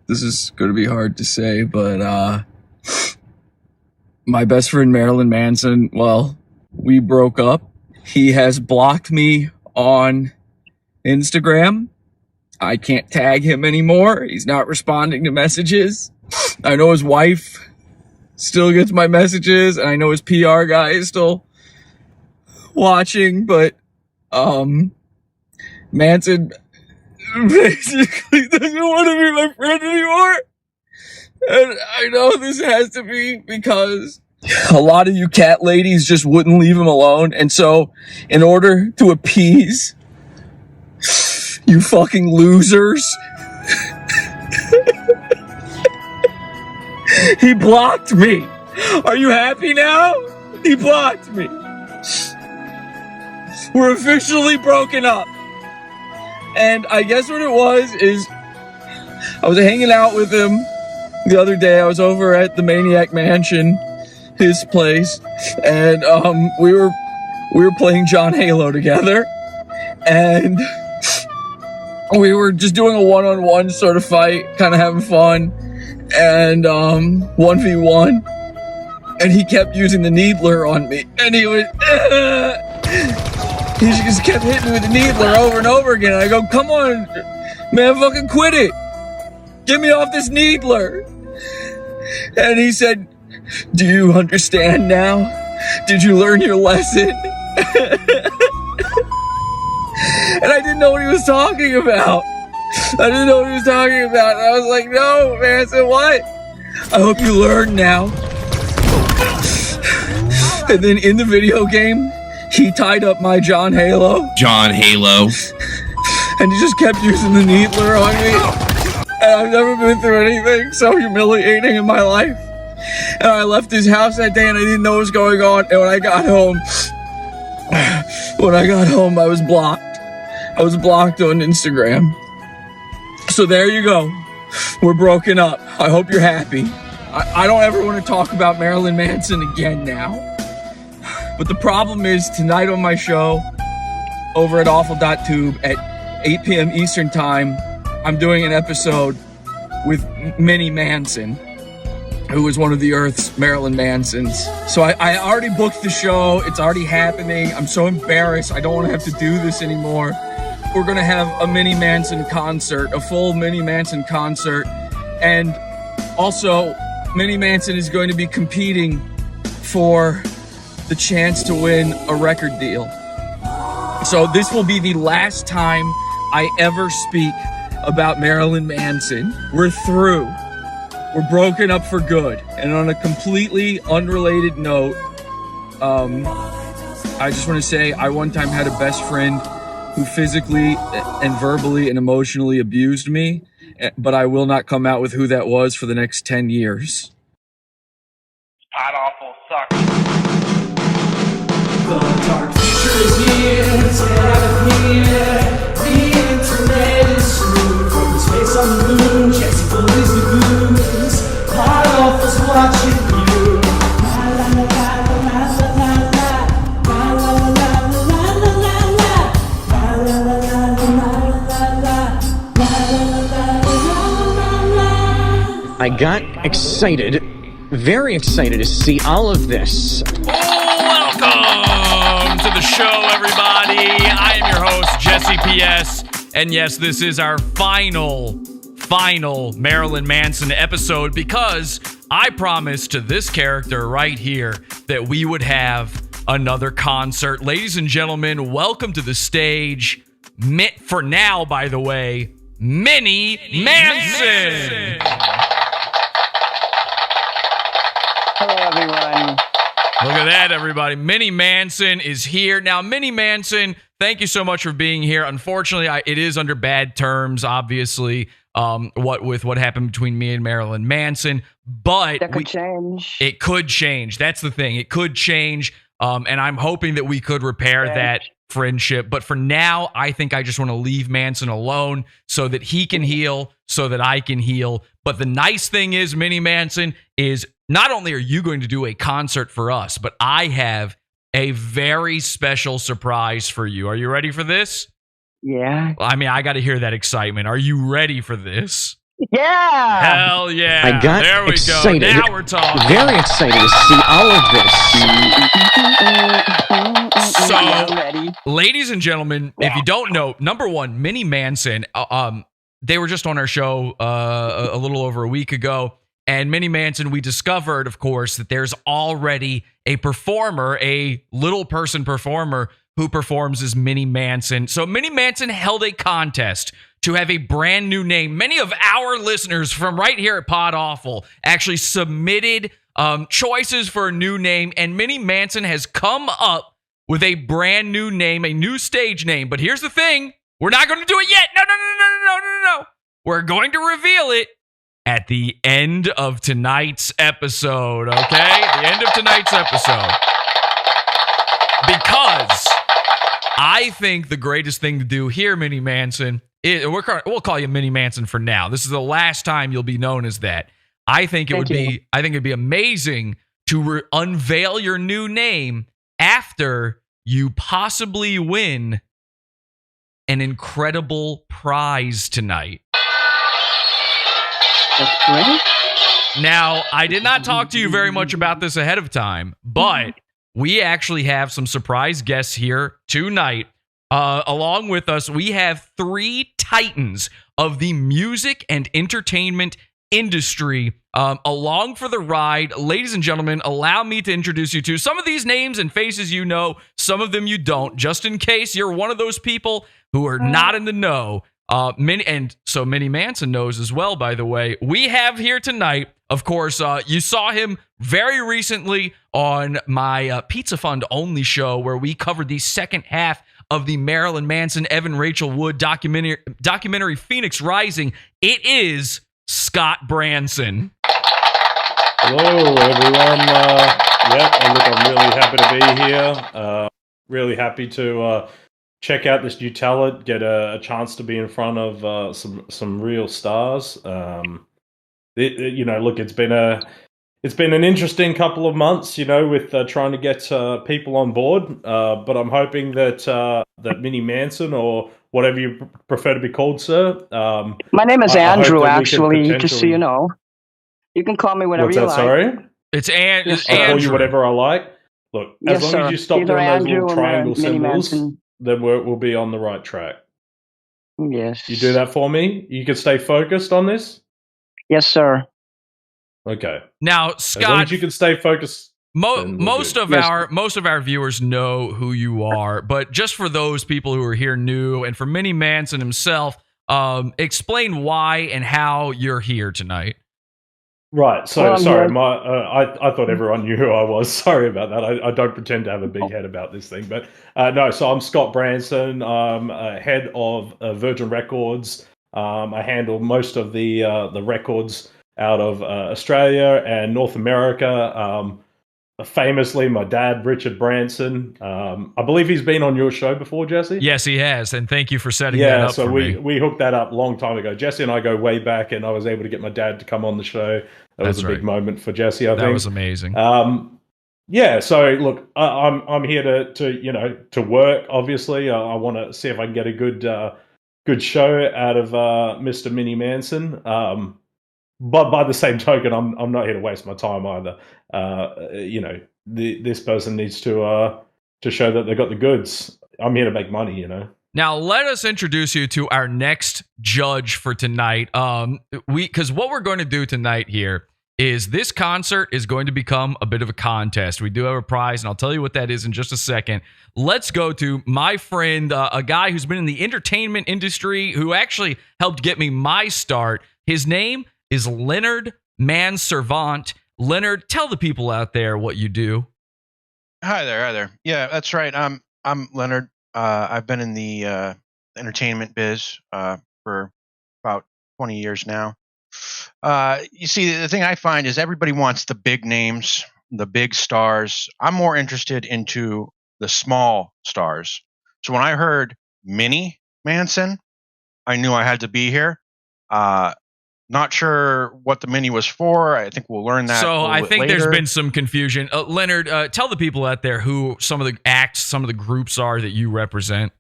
This is going to be hard to say, but my best friend Marilyn Manson, well, we broke up. He has blocked me on Instagram. I can't tag him anymore. He's not responding to messages. I know his wife still gets my messages, and I know his PR guy is still watching, but Manson basically doesn't want to be my friend anymore. And I know this has to be because a lot of you cat ladies just wouldn't leave him alone. And so in order to appease you fucking losers, he blocked me. Are you happy now? He blocked me. We're officially broken up. And I guess what it was is I was hanging out with him the other day. I was over at the Maniac Mansion, his place, and we were playing John Halo together, and we were just doing a one-on-one sort of fight, kind of having fun, and 1v1, and he kept using the needler on me, and he was he just kept hitting me with the needler over and over again. I go, come on, man, fucking quit it. Get me off this needler. And he said, do you understand now? Did you learn your lesson? And I didn't know what he was talking about. And I was like, no, man. I said, what? I hope you learn now. And then in the video game, he tied up my John Halo. And he just kept using the needler on me. And I've never been through anything so humiliating in my life. And I left his house that day and I didn't know what was going on. And when I got home, I was blocked. I was blocked on Instagram. So there you go. We're broken up. I hope you're happy. I don't ever want to talk about Marilyn Manson again now. But the problem is, tonight on my show, over at awful.tube at 8 p.m. Eastern Time, I'm doing an episode with Minnie Manson, who is one of the Earth's Marilyn Mansons. So I already booked the show. It's already happening. I'm so embarrassed. I don't want to have to do this anymore. We're going to have a Minnie Manson concert, a full Minnie Manson concert. And also, Minnie Manson is going to be competing for the chance to win a record deal. So this will be the last time I ever speak about Marilyn Manson. We're through. We're broken up for good. And on a completely unrelated note, I just want to say I one time had a best friend who physically and verbally and emotionally abused me, but I will not come out with who that was for the next 10 years. Pod awful sucks. The dark future is here, it's get out of here. The internet is screwed from the space on the moon. Jesse bullies the goons. Pod awful's watching you. I got excited, very excited to see all of this. Welcome to the show, everybody. I am your host, Jesse P.S. And yes, this is our final Marilyn Manson episode because I promised to this character right here that we would have another concert. Ladies and gentlemen, welcome to the stage. For now, by the way, Minnie Manson. Hello, everyone. Look at that, everybody. Minnie Manson is here. Now, Minnie Manson, thank you so much for being here. Unfortunately, it is under bad terms, obviously, what happened between me and Marilyn Manson. But that could change. It could change. That's the thing. It could change. And I'm hoping that we could repair that friendship. But for now, I think I just want to leave Manson alone so that he can heal, so that I can heal. But the nice thing is, Minnie Manson, is not only are you going to do a concert for us, but I have a very special surprise for you. Are you ready for this? Yeah. I mean, I got to hear that excitement. Are you ready for this? Yeah. Hell yeah. I got there we excited. go. Now we're talking. Very excited to see all of this. So, Yeah, I'm ready. ladies and gentlemen, if you don't know, number one, Minnie Manson, they were just on our show a little over a week ago. And Minnie Manson, we discovered, of course, that there's already a performer, a little person performer who performs as Minnie Manson. So Minnie Manson held a contest to have a brand new name. Many of our listeners from right here at Pod Awful actually submitted choices for a new name, and Minnie Manson has come up with a brand new name, a new stage name. But here's the thing. We're not going to do it yet. No. We're going to reveal it at the end of tonight's episode, okay? The end of tonight's episode. Because I think the greatest thing to do here, Minnie Manson, we'll call you Minnie Manson for now. This is the last time you'll be known as that. I think it'd be amazing to unveil your new name after you possibly win an incredible prize tonight. That's great. Now, I did not talk to you very much about this ahead of time, but we actually have some surprise guests here tonight. Along with us, we have 3 titans of the music and entertainment industry along for the ride. Ladies and gentlemen, allow me to introduce you to some of these names and faces you know, some of them you don't, just in case you're one of those people who are not in the know. Minnie Manson knows as well, by the way. We have here tonight, of course, you saw him very recently on my Pizza Fund only show where we covered the second half of the Marilyn Manson, Evan Rachel Wood documentary Phoenix Rising. It is Scott Branson. Hello, everyone. I'm really happy to be here. Really happy to check out this new talent, get a chance to be in front of some real stars. It's been an interesting couple of months, with trying to get people on board. But I'm hoping that Minnie Manson, or whatever you prefer to be called, sir. My name is Andrew, I hope that we actually, can just so you know. You can call me whatever What's you that, like. sorry? It's Yes, sir. I'll call you Andrew. whatever I like. Look, Yes, as long sir. as you stop Either doing those Andrew little or triangle Minnie symbols, Manson. then we'll be on the right track. Yes. You do that for me? You can stay focused on this? Yes, sir. Okay. Now, As long Scott, as you can stay focused. then we're most good. of our viewers know who you are, but just for those people who are here new, and for Minnie Manson himself, explain why and how you're here tonight. Right. So, Well, sorry. yeah. I thought everyone knew who I was. Sorry about that. I don't pretend to have a big head about this thing. But no, so I'm Scott Branson. I'm head of Virgin Records. I handle most of the records out of Australia and North America. Famously, my dad, Richard Branson. I believe he's been on your show before, Jesse? Yes, he has, and thank you for setting that up so for me. we hooked that up a long time ago. Jesse and I go way back, and I was able to get my dad to come on the show. That was a big moment for Jesse, I think. That was amazing. So look, I'm here to work. Obviously, I want to see if I can get a good show out of Mr. Minnie Manson. But by the same token, I'm not here to waste my time either. This person needs to show that they got the goods. I'm here to make money. Now, let us introduce you to our next judge for tonight. Because what we're going to do tonight here is this concert is going to become a bit of a contest. We do have a prize, and I'll tell you what that is in just a second. Let's go to my friend, a guy who's been in the entertainment industry, who actually helped get me my start. His name is Leonard Manson'S. Leonard, tell the people out there what you do. Hi there. Yeah, that's right. I'm Leonard. I've been in the entertainment biz for about 20 years now. You see, the thing I find is everybody wants the big names, the big stars. I'm more interested into the small stars. So when I heard Minnie Manson, I knew I had to be here. Not sure what the mini was for. I think we'll learn that. So I think later. there's been some confusion. Leonard, tell the people out there who some of the acts, some of the groups are that you represent.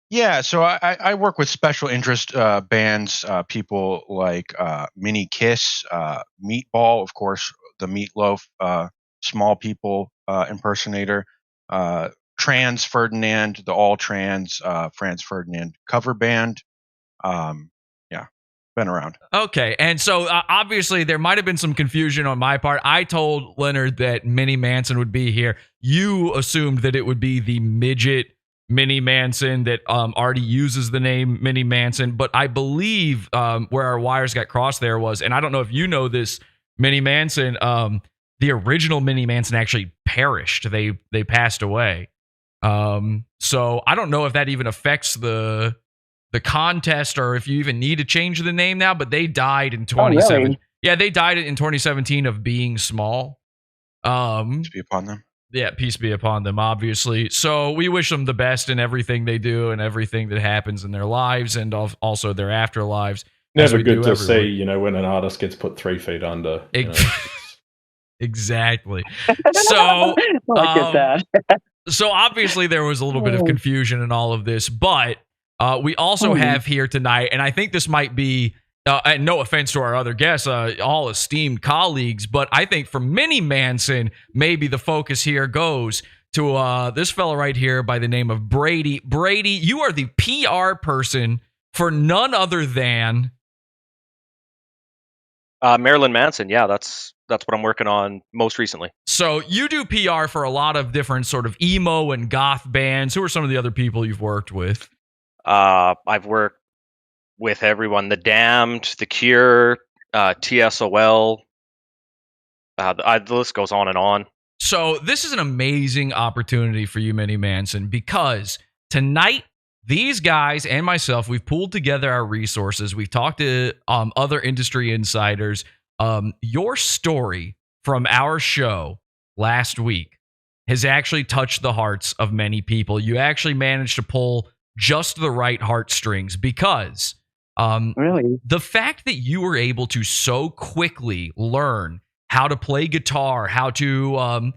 Yeah, so I work with special interest bands, people like Mini Kiss, Meatball, of course, the Meatloaf, Small People impersonator, Trans Ferdinand, the all trans Franz Ferdinand cover band. Yeah, been around. Okay, and so obviously there might have been some confusion on my part. I told Leonard that Minnie Manson would be here. You assumed that it would be the midget Minnie Manson that already uses the name Minnie Manson, but I believe where our wires got crossed there was, and I don't know if you know this, Minnie Manson, the original Minnie Manson actually perished. They passed away. So I don't know if that even affects the contest or if you even need to change the name now, but they died in 2017. really? Yeah, they died in 2017 of being small. To be upon them. Yeah, peace be upon them, obviously. So we wish them the best in everything they do and everything that happens in their lives and also their afterlives. Never good to see, when an artist gets put 3 feet under. Exactly. So Look at that. So obviously there was a little bit of confusion in all of this, but we also have here tonight, and I think this might be, and no offense to our other guests, all esteemed colleagues, but I think for Minnie Manson, maybe the focus here goes to this fella right here by the name of Brady. Brady, you are the PR person for none other than Marilyn Manson. Yeah, that's what I'm working on most recently. So you do PR for a lot of different sort of emo and goth bands. Who are some of the other people you've worked with? I've worked with everyone: The Damned, The Cure, TSOL. The list goes on and on. So this is an amazing opportunity for you, Minnie Manson, because tonight these guys and myself, we've pulled together our resources. We've talked to other industry insiders. Your story from our show last week has actually touched the hearts of many people. You actually managed to pull just the right heartstrings because Really? the fact that you were able to so quickly learn how to play guitar, how to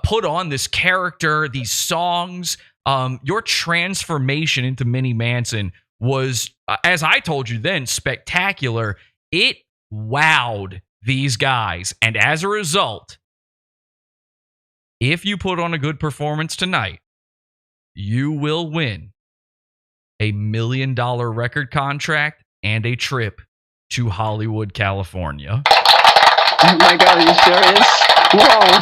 put on this character, these songs, your transformation into Minnie Manson was, as I told you then, spectacular. It wowed these guys. And as a result, if you put on a good performance tonight, you will win a $1 million record contract and a trip to Hollywood, California. Oh my God, are you serious? Whoa.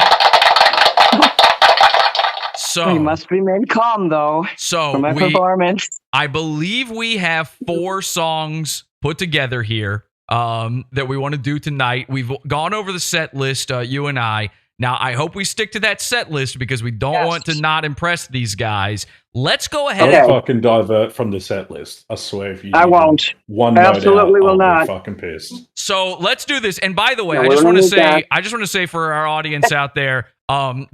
So You must remain calm, though, for my performance. I believe we have 4 songs put together here that we want to do tonight. We've gone over the set list, you and I. Now, I hope we stick to that set list because we don't want to not impress these guys. Let's go ahead. I'll fucking divert from the set list. I swear, if you I won't. One Absolutely note out, will I'll not. be fucking pissed. So let's do this. And by the way, No, I just want to say, that. I just want to say for our audience out there, for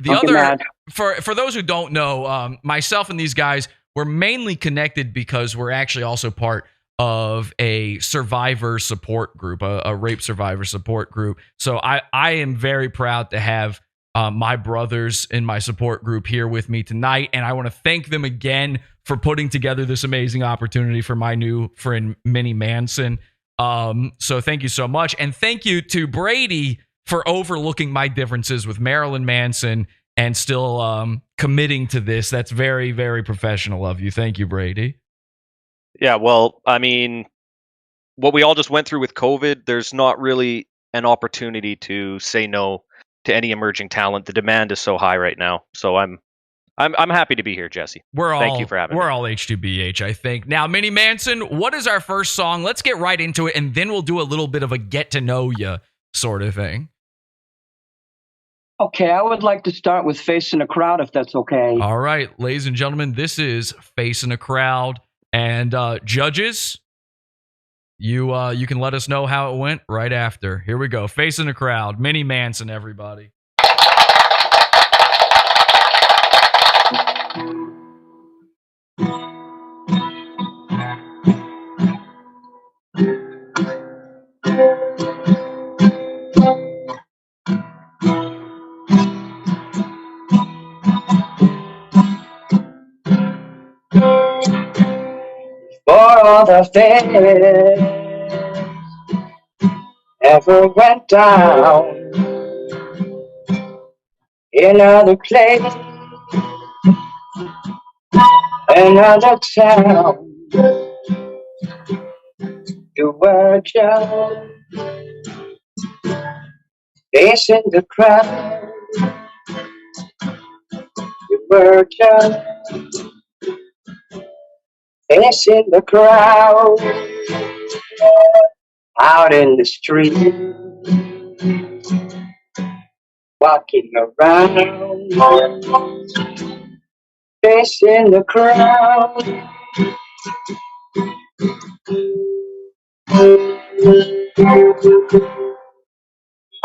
those who don't know, myself and these guys, we're mainly connected because we're actually also part of a survivor support group, a rape survivor support group. So I am very proud to have my brothers in my support group here with me tonight. And I want to thank them again for putting together this amazing opportunity for my new friend, Minnie Manson. So thank you so much. And thank you to Brady for overlooking my differences with Marilyn Manson and still committing to this. That's very, very professional of you. Thank you, Brady. Yeah, well, I mean, what we all just went through with COVID, there's not really an opportunity to say no to any emerging talent. The demand is so high right now. So I'm happy to be here, Jesse. Thank you for having me. We're all H2BH, I think. Now, Minnie Manson, what is our first song? Let's get right into it, and then we'll do a little bit of a get to know you sort of thing. Okay, I would like to start with Facing a Crowd, if that's okay. All right, ladies and gentlemen, this is Facing a Crowd. And judges, you can let us know how it went right after. Here we go. Facing a Crowd. Minnie Manson, everybody. all the things ever went down in another place, another town. You were just facing the crowd. You were just facing the crowd out in the street, walking around, facing the crowd.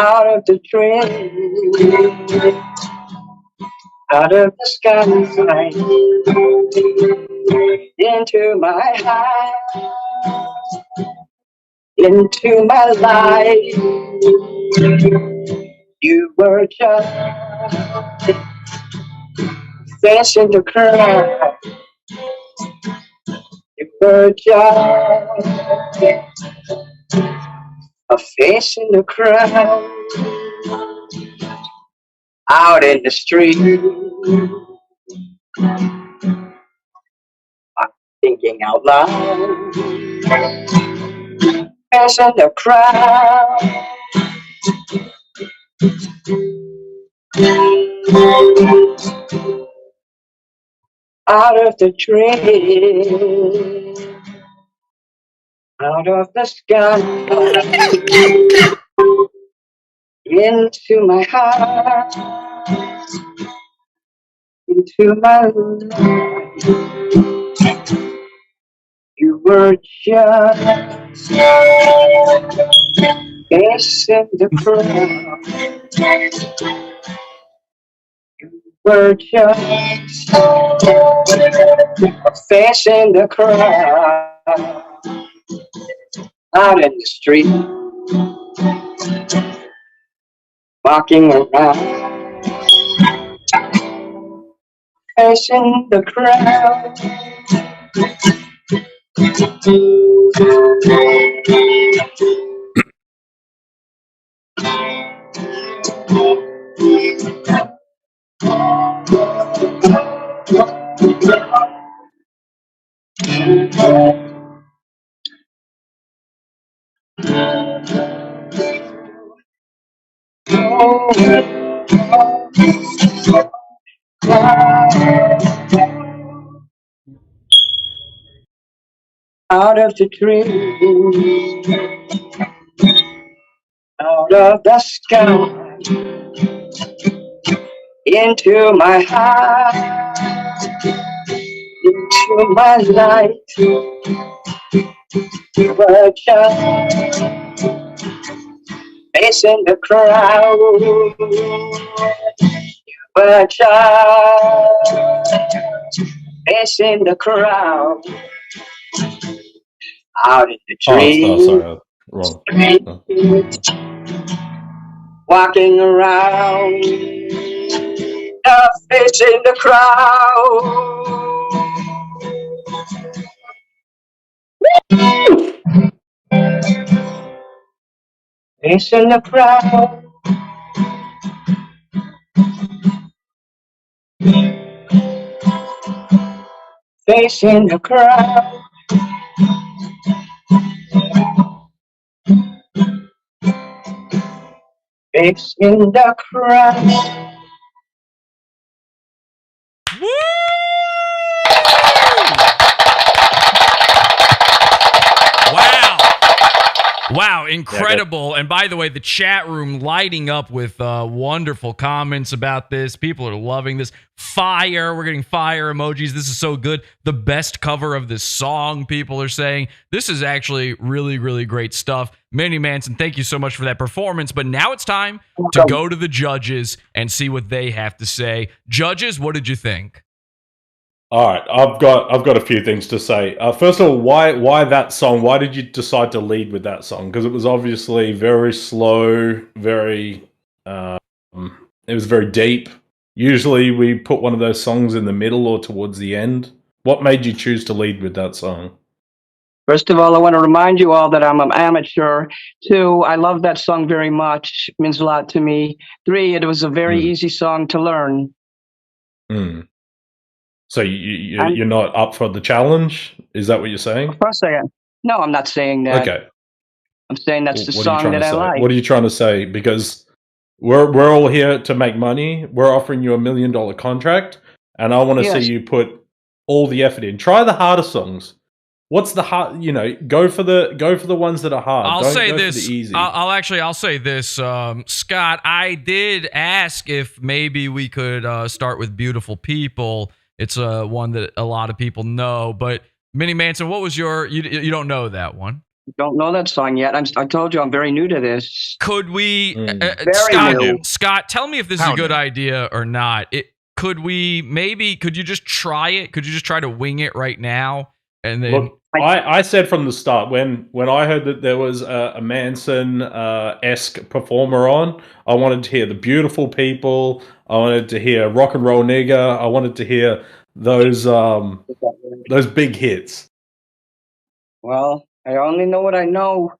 Out of the train, out of the sky, into my heart, into my life. You were just facing the crowd. You were just facing the crowd out in the street. Thinking out loud, facing the crowd. Out of the train, out of the sky, into my heart, into my life. You were just facing the crowd. You were just facing the crowd out in the street, walking around, facing the crowd. Out of the trees, out of the sky, into my heart, into my life. You were just facing the crowd. You were just facing the crowd. Out in the trees, Wrong. walking around, facing the crowd. Facing the crowd. Facing the crowd. Facing the crowd. Woo! Wow. Wow, incredible. And by the way, the chat room lighting up with wonderful comments about this. People are loving this. Fire. We're getting fire emojis. This is so good. The best cover of this song, people are saying. This is actually really, really great stuff. Manny Manson, thank you so much for that performance. But now it's time to go to the judges and see what they have to say. Judges, what did you think? All right, I've got a few things to say. First of all, why that song? Why did you decide to lead with that song? Because it was obviously very slow, very it was very deep. Usually, we put one of those songs in the middle or towards the end. What made you choose to lead with that song? First of all, I want to remind you all that I'm an amateur. 2, I love that song very much. It means a lot to me. 3, it was a very easy song to learn. So you're not up for the challenge? Is that what you're saying? Of course I am. No, I'm not saying that. Okay. I'm saying that's the What are you song trying that to I say? like. What are you trying to say? Because we're all here to make money. We're offering you $1 million contract, and I want to see you put all the effort in. Try the harder songs. What's the hard? Go for the ones that are hard. I'll Don't say go this. For the easy. I'll say this, Scott. I did ask if maybe we could start with "Beautiful People." It's one that a lot of people know. But Minnie Manson, what was your? You don't know that one. Don't know that song yet. I told you I'm very new to this. Could we, Scott? Tell me if this is a good idea or not. Could you just try it? Could you just try to wing it right now? And then look, I said from the start when I heard that there was a Manson-esque performer on, I wanted to hear the Beautiful People. I wanted to hear Rock and Roll Nigga. I wanted to hear those big hits. Well, I only know what I know.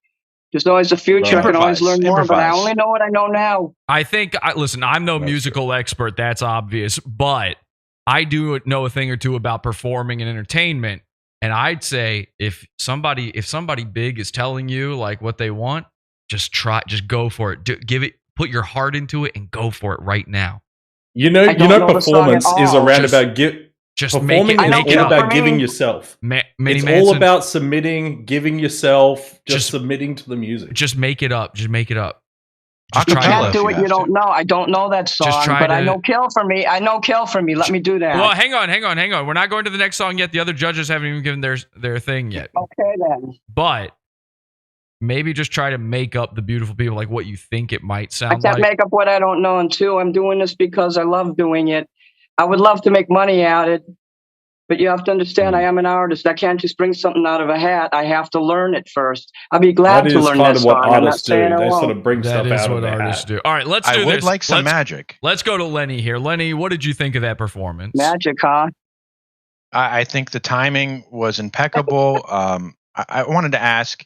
There's always a future. I can always learn more, but I only know what I know now. I think, listen, I'm no musical expert. That's obvious. But I do know a thing or two about performing and entertainment. And I'd say if somebody big is telling you like what they want, just go for it. Put your heart into it and go for it right now. Performance is around about performing is all about giving yourself. It's all about submitting, giving yourself, just submitting to the music. Just make it up. Just make it up. You can't do it. You don't know. I don't know that song, but I know "Kill for Me." I know "Kill for Me." Let me do that. Well, hang on. We're not going to the next song yet. The other judges haven't even given their thing yet. Okay, then. But maybe just try to make up the Beautiful People, like what you think it might sound like. I can't make up what I don't know. And 2, I'm doing this because I love doing it. I would love to make money at it, but you have to understand I am an artist. I can't just bring something out of a hat. I have to learn it first. I'd be glad to learn that song. That is kind of what artists do. They sort of bring stuff out of their hat. All right, let's do this. I would like some magic. Let's go to Lenny here. Lenny, what did you think of that performance? Magic, huh? I think the timing was impeccable. I wanted to ask,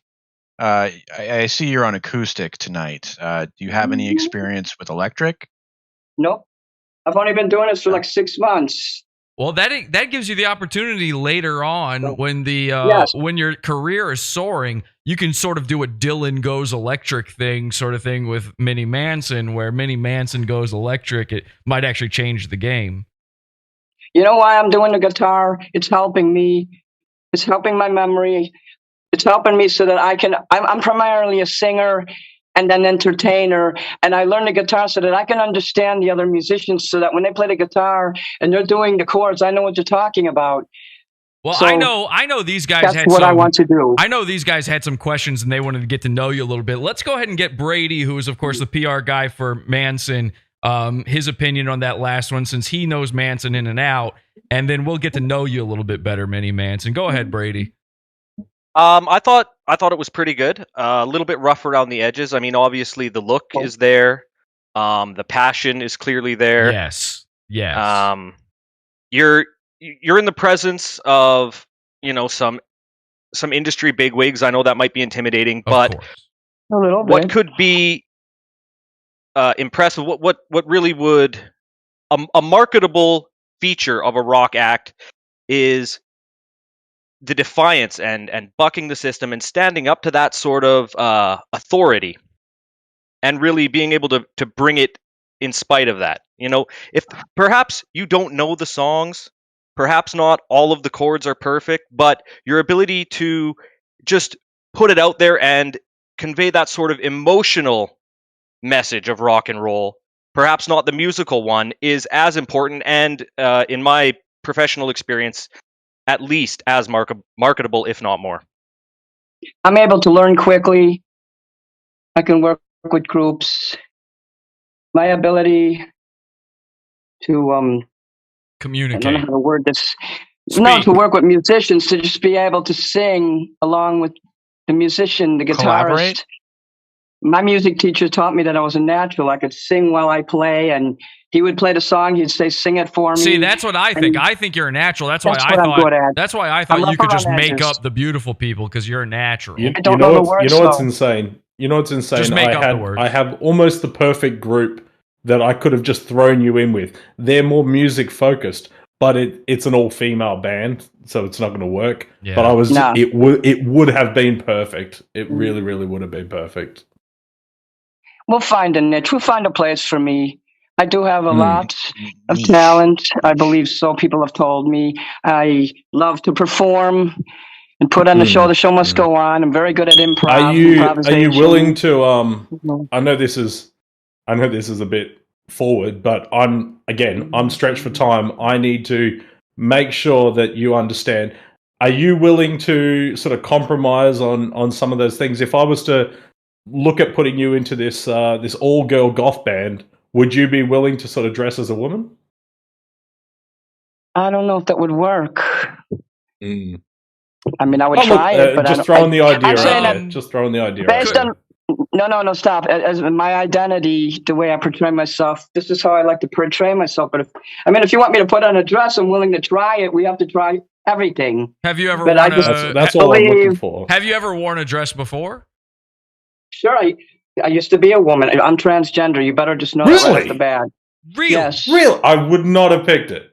I see you're on acoustic tonight. Do you have any experience with electric? Nope. I've only been doing this for like 6 months. Well, that gives you the opportunity later on when when your career is soaring, you can sort of do a Dylan goes electric sort of thing with Minnie Manson, where Minnie Manson goes electric. It might actually change the game. You know why I'm doing the guitar? It's helping me. It's helping my memory. It's helping me so that I'm primarily a singer and an entertainer, and I learned the guitar so that I can understand the other musicians, so that when they play the guitar and they're doing the chords, I know what you're talking about. Well, so I know these guys that's what I want to do. I know these guys had some questions and they wanted to get to know you a little bit. Let's go ahead and get Brady, who is of course the PR guy for Manson, his opinion on that last one, since he knows Manson in and out, and then we'll get to know you a little bit better, Minnie Manson. Go ahead, Brady. I thought it was pretty good. A little bit rough around the edges. I mean, obviously the look is there. The passion is clearly there. Yes. You're in the presence of, some industry bigwigs. I know that might be intimidating, but a little bit. What could be impressive? What really would a marketable feature of a rock act is the defiance and bucking the system and standing up to that sort of authority, and really being able to bring it in spite of that. If perhaps you don't know the songs, perhaps not all of the chords are perfect, but your ability to just put it out there and convey that sort of emotional message of rock and roll, perhaps not the musical one, is as important and, in my professional experience, at least as marketable, if not more. I'm able to learn quickly. I can work with groups. My ability to communicate. I don't know how to word this. No, to work with musicians, to just be able to sing along with the musician, the guitarist. Collaborate? My music teacher taught me that I was a natural. I could sing while I play, and He would play the song. He'd say, "Sing it for me." See, that's what I think. And I think you're a natural. That's why that's I what I'm thought. good at. That's why I I'm thought you rough could just around make edges. up the beautiful people because you're a natural. I don't know the words, You know what's though. insane? You know what's insane? Just make up the words. I have almost the perfect group that I could have just thrown you in with. They're more music focused, but it's an all female band, so it's not going to work. Yeah. But Nah. it would have been perfect. It really, really would have been perfect. We'll find a niche. We'll find a place for me. I do have a lot of Niche. talent. I believe so. People have told me. I love to perform and put on the show. The show must go on. I'm very good at improv. Are you improvisation. willing to? I know this is a bit forward, but I'm stretched for time. I need to make sure that you understand. Are you willing to sort of compromise on some of those things? If I was to look at putting you into this all girl goth band, would you be willing to sort of dress as a woman? I don't know if that would work. Mm. I mean, I would try it, but just throwing the idea I'm saying out that there. Just throwing the idea based out there. on no, stop. As my identity, the way I portray myself, this is how I like to portray myself. But if you want me to put on a dress, I'm willing to try it. We have to try everything. Have you ever But worn I just That's all I'm looking for. Have you ever worn a dress before? Sure, I used to be a woman. I'm transgender. You better just know that right off the bat. Really? Yes. Real? I would not have picked it.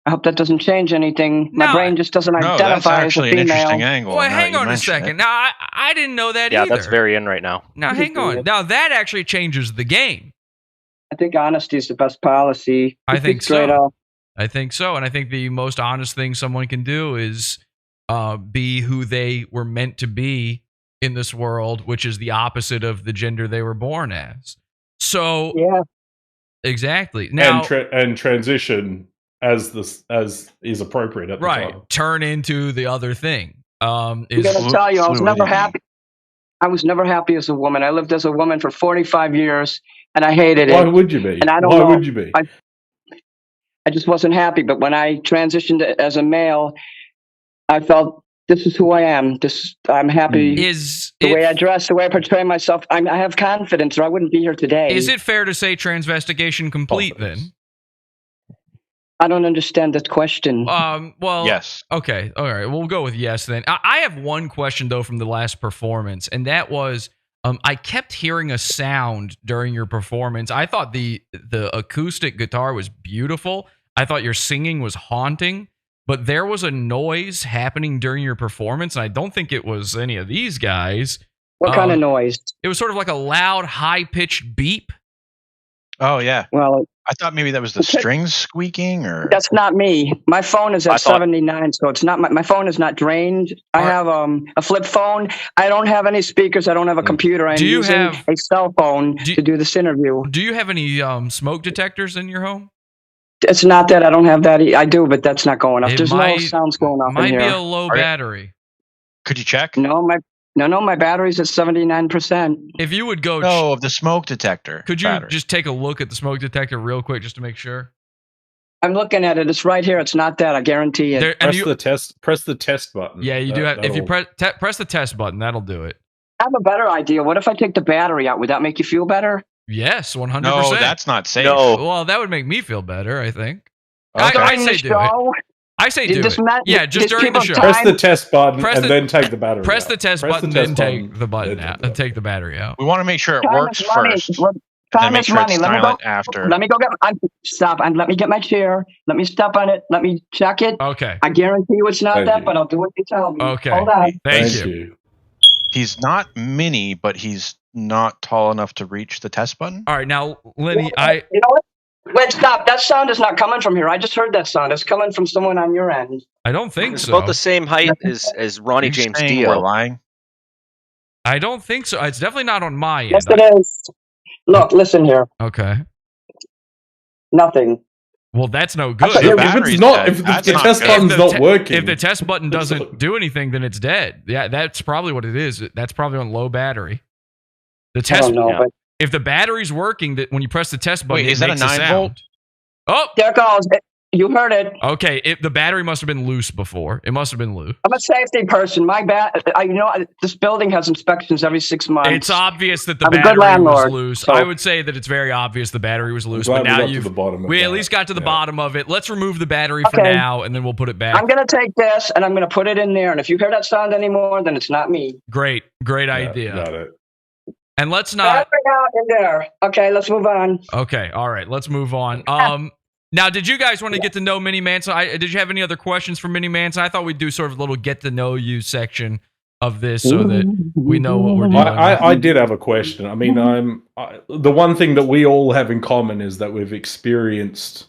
I hope that doesn't change anything. No. My brain just doesn't No, that's identify as a actually an female. interesting angle. Well, now hang that you on a mention second. it. Now, I didn't know that Yeah, either. that's very in right now. Now, hang on. Now, that actually changes the game. I think honesty is the best policy. I think Straight so. up. I think so. And I think the most honest thing someone can do is be who they were meant to be in this world, which is the opposite of the gender they were born as. So, Yeah. exactly. Now, And transition as is appropriate at the time. turn into the other thing. I'm gonna tell you, I was never happy. I was never happy as a woman. I lived as a woman for 45 years, and I hated it. Why would you be? And I don't Why know. would you be? I just wasn't happy. But when I transitioned as a male, I felt this is who I am. I'm happy. The way I dress, the way I portray myself. I have confidence, or I wouldn't be here today. Is it fair to say transvestigation complete then? I don't understand this question. Well, yes. Okay. All right. We'll go with yes then. I have one question though from the last performance, and that was, I kept hearing a sound during your performance. I thought the acoustic guitar was beautiful. I thought your singing was haunting, but there was a noise happening during your performance, and I don't think it was any of these guys. What kind of noise? It was sort of like a loud, high-pitched beep. Oh yeah. Well, I thought maybe that was the strings squeaking, or that's not me. My phone is at 79, so it's not. My phone is not drained. I have a flip phone. I don't have any speakers. I don't have a computer. I'm using a cell phone to do this interview. Do you have any smoke detectors in your home? It's not that I don't have that. I do, but that's not going up. There's no might- sounds going up in Might here. be a low battery. could you check? No, my battery's at 79%. If you would go, No, of the smoke detector. could you battery. just take a look at the smoke detector real quick just to make sure? I'm looking at it. It's right here. It's not that. I guarantee it. Press the test button. Yeah, you do have. If you press the test button, that'll do it. I have a better idea. What if I take the battery out? Would that make you feel better? Yes, 100%. No, that's not safe. Well, that would make me feel better, I think. I say do it. I say do it. Yeah, just during the show. Press the test button and then take the battery Press out. the test button, then take the button out. Take the battery out. We want to make sure it Time works is money. first. Time And then make is sure money. it's Let me silent go. after. Let me go get. Stop and let me get my chair. Let me step on it. Let me check it. Okay. I guarantee you it's not Thank that, you. but I'll do what you tell me. Okay. Hold on. Thank you. He's not mini, but he's not tall enough to reach the test button. All right, now, Lenny, You know what? Wait, stop. That sound is not coming from here. I just heard that sound. It's coming from someone on your end. I don't think It's so. about the same height as Ronnie James We're Dio. lying. I don't think so. It's definitely not on my end. Yes, it is. Look, listen here. Okay. Nothing. Well, that's no good. Yeah, if it's not, if the test button's not working, if the test button doesn't do anything, then it's dead. Yeah, that's probably what it is. That's probably on low battery. The test. I don't know, but if the battery's working, that when you press the test button, Wait, is that a 9 volt? Oh, there it goes. You heard it. Okay, the battery must have been loose before. It must have been loose. I'm a safety person. This building has inspections every 6 months. It's obvious that the I'm a good battery was landlord, loose. so- I would say that it's very obvious the battery was loose. But now we at least got to the bottom of it. Let's remove the battery for Okay. now, and then we'll put it back. I'm going to take this and I'm going to put it in there. And if you hear that sound anymore, then it's not me. Great idea. Got it. And let's not. Battery out in there. Okay, let's move on. Okay, all right, let's move on. Now, did you guys want to get to know Mini Manson? Did you have any other questions for Mini Manson? I thought we'd do sort of a little get to know you section of this so that we know what we're doing. I did have a question. I mean, the one thing that we all have in common is that we've experienced,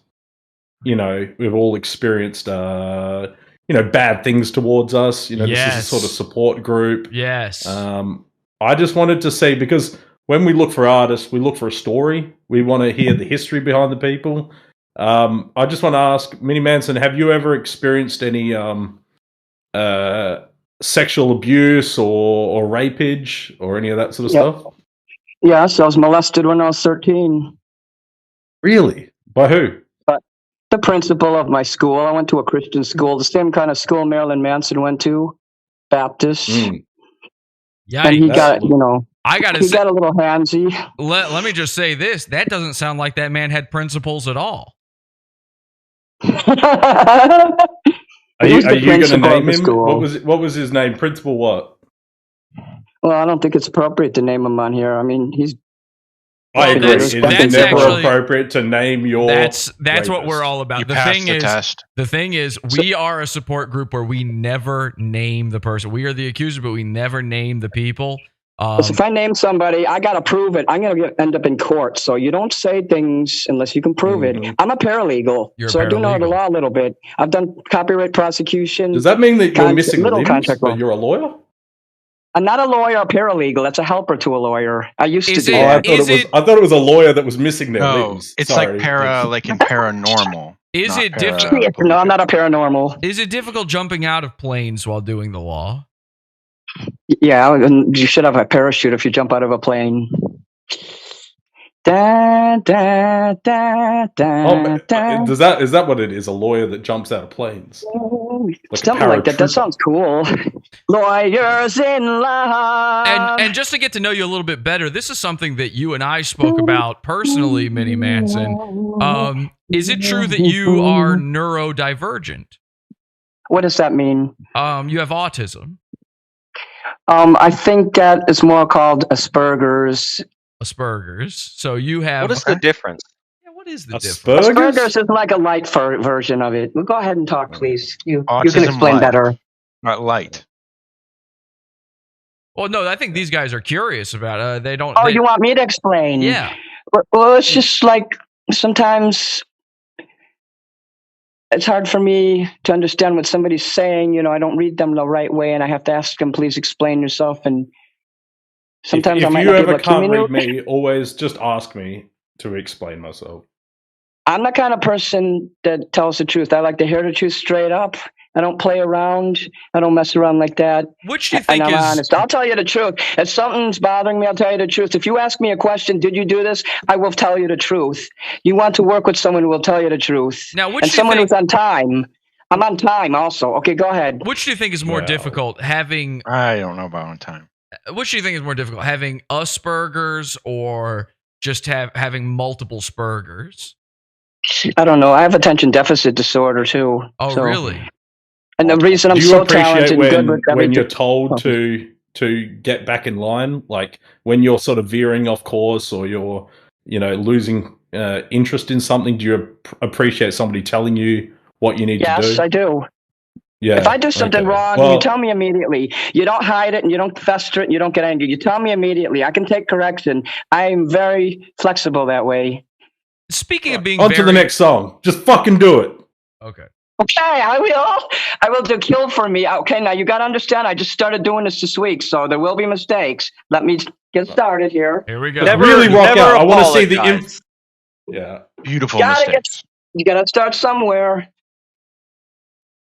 we've all experienced, bad things towards us. This is a sort of support group. Yes. I just wanted to say, because when we look for artists, we look for a story. We want to hear the history behind the people. I just want to ask, Mini Manson, have you ever experienced any sexual abuse or rapage or any of that sort of stuff? Yes, I was molested when I was 13. Really? By who? The principal of my school. I went to a Christian school, the same kind of school Marilyn Manson went to, Baptist. Yikes. And he got, I gotta he say, got a little handsy. let me just say this. That doesn't sound like that man had principles at all. Are you going to name him? What was his name? Principal what? Well, I don't think it's appropriate to name him on here. I mean, he's. I agree. It's never appropriate to name your. That's rapist. what we're all about. The thing is, we are a support group where we never name the person. We are the accuser, but we never name the people. If I name somebody, I got to prove it. I'm going to end up in court. So you don't say things unless you can prove it. I'm a paralegal, I do know the law a little bit. I've done copyright prosecution. Does that mean that you're missing limbs, but you're a lawyer? I'm not a lawyer, a paralegal. That's a helper to a lawyer. I used to do that. I thought it was a lawyer that was missing their limbs. It's like in paranormal. Is it difficult? No, I'm not a paranormal. Is it difficult jumping out of planes while doing the law? Yeah, and you should have a parachute if you jump out of a plane. Da, da, da, da, da. Is that what it is? A lawyer that jumps out of planes? Something like that. That sounds cool. Lawyers in law. And just to get to know you a little bit better, this is something that you and I spoke about personally, Mini Manson. Is it true that you are neurodivergent? What does that mean? You have autism. I think that is more called Asperger's. So you have. What is the difference? Yeah, what is the difference? Asperger's is like a light version of it. Well, go ahead and talk, please. You can Autism explain light. better. Not light. Well, no, I think these guys are curious about it. They don't. Oh, you want me to explain? Yeah. Well, it's just like sometimes it's hard for me to understand what somebody's saying. I don't read them the right way, and I have to ask them, please explain yourself. And sometimes I might not be able to communicate. If you ever can't read me, always just ask me to explain myself. I'm the kind of person that tells the truth. I like to hear the truth straight up. I don't play around. I don't mess around like that. Which do you think and I'm is honest. I'll tell you the truth. If something's bothering me, I'll tell you the truth. If you ask me a question, did you do this? I will tell you the truth. You want to work with someone who will tell you the truth. Now, and someone who's on time. I'm on time also. Okay, go ahead. Which do you think is more difficult, having... I don't know about on time. Which do you think is more difficult, having Asperger's or just having multiple Spurgers? I don't know. I have attention deficit disorder too. Oh, really? And the reason I'm so talented and good with everything. When you're told to get back in line, like when you're sort of veering off course or you're, losing interest in something, do you appreciate somebody telling you what you need to do? Yes, I do. Yeah. If I do something wrong, you tell me immediately. You don't hide it and you don't fester it and you don't get angry. You tell me immediately. I can take correction. I'm very flexible that way. Speaking of being on to the next song. Just fucking do it. Okay. Okay, I will do Kill For Me. Okay, now you got to understand, I just started doing this week, so there will be mistakes. Let me get started here. Here we go. Really rock out. I want to see the... Yeah. Beautiful mistakes. You got to start somewhere.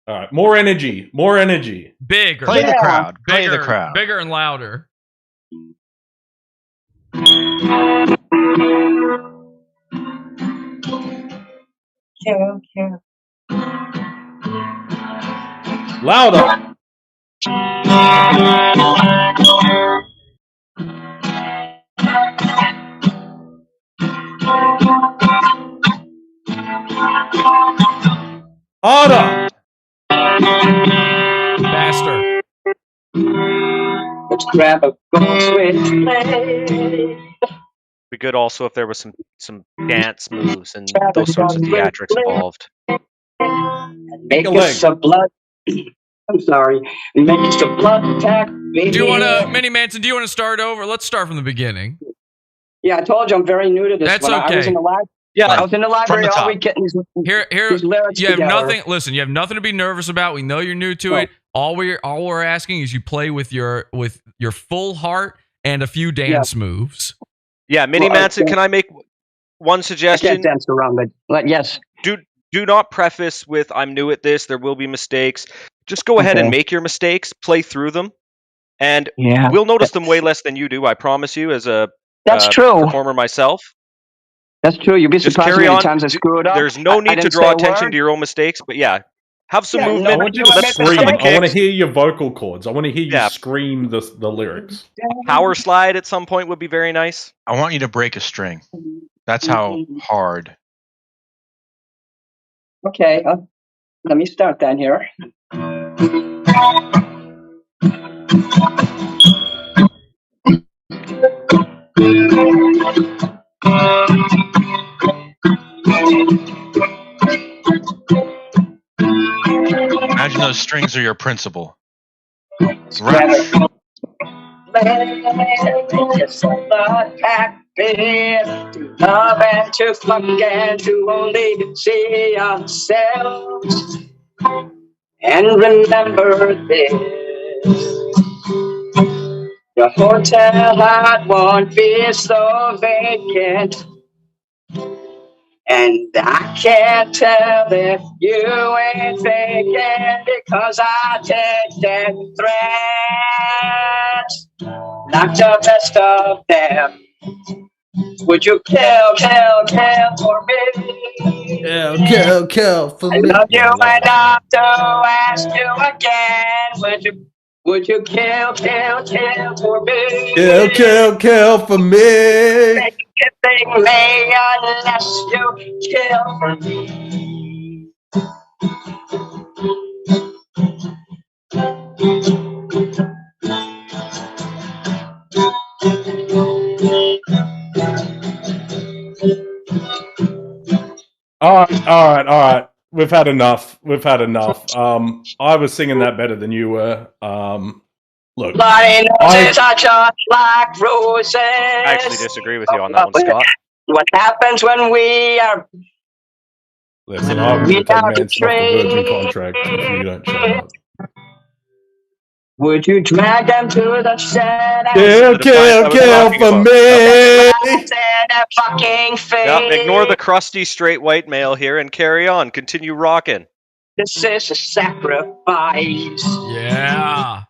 All right, more energy. Bigger. Play the crowd. Play the crowd. Bigger and louder. Kill, kill. Louder. Harder. Faster. Let's grab a gold switch blade. Be good also if there was some dance moves and Grab a those sorts of gold switch theatrics blade. involved. And make Your us leg. a blood. I'm sorry. Make us a blood pack, baby. Do you want to, Mini Manson? Do you want to start over? Let's start from the beginning. Yeah, I told you I'm very new to this. That's one. I was okay. in the library. Yeah, I was in the library the all top. week getting these Here, these lyrics you have together. nothing. Listen, you have nothing to be nervous about. We know you're new to Well, it. All we're asking is you play with your full heart and a few dance moves. Yeah, Mini Well, Manson, can I make one I can't suggestion? dance around it. But yes. Do not preface with "I'm new at this. There will be mistakes." Just go ahead and Okay. make your mistakes, play through them, and Yeah. we'll notice them way less than you do. I promise you, as a That's true. performer myself. That's true. You'd be Just surprised how carry many on. times I screw it up. There's no I need to didn't draw say a attention word. to your own mistakes, but yeah, have some Yeah, movement. no, I want you to Let's scream. some I want to kicks. hear your vocal cords. I want to hear you Yeah. scream the lyrics. Power slide at some point would be very nice. I want you to break a string. That's how hard. Okay. Let me start then here. Imagine those strings are your principal. Grab it. Just a happy to love and to fuck and to only see ourselves. And remember this: your hotel heart won't be so vacant. And I can't tell if you ain't faking, because I take that threats like the best of them. Would you kill for me? Kill for I love you enough to ask you again. Would you kill for me? Kill for me. Anything may unless you kill for me. All right. We've had enough. I was singing that better than you were. Look, Bloody noses are just like roses. I actually disagree with you on that one, Scott. What happens when we are listen, I will take Manson off the Virgin contract if you don't shut up. Would you drag them to the shed? Kill for me. Fucking face. Yeah, ignore the crusty straight white male here and carry on. Continue rocking. This is a sacrifice. Yeah.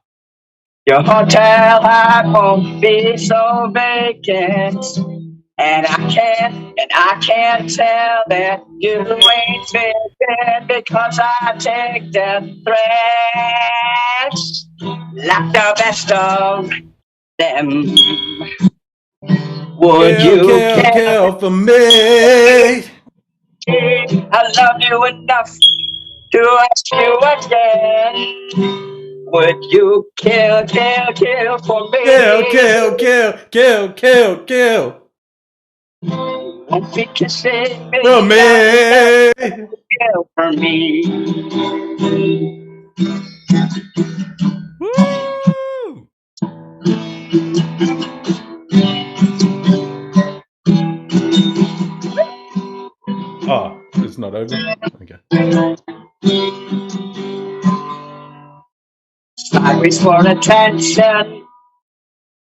Your hotel heart won't be so vacant. And I can't tell that you ain't faking, because I take the threats like the best of them. Would you kill for me? I love you enough to ask you again. Would you kill for me? Kill. Won't be kissing me. For me. Kill for me. Woo! Oh, it's not over? Okay. I wish for attention,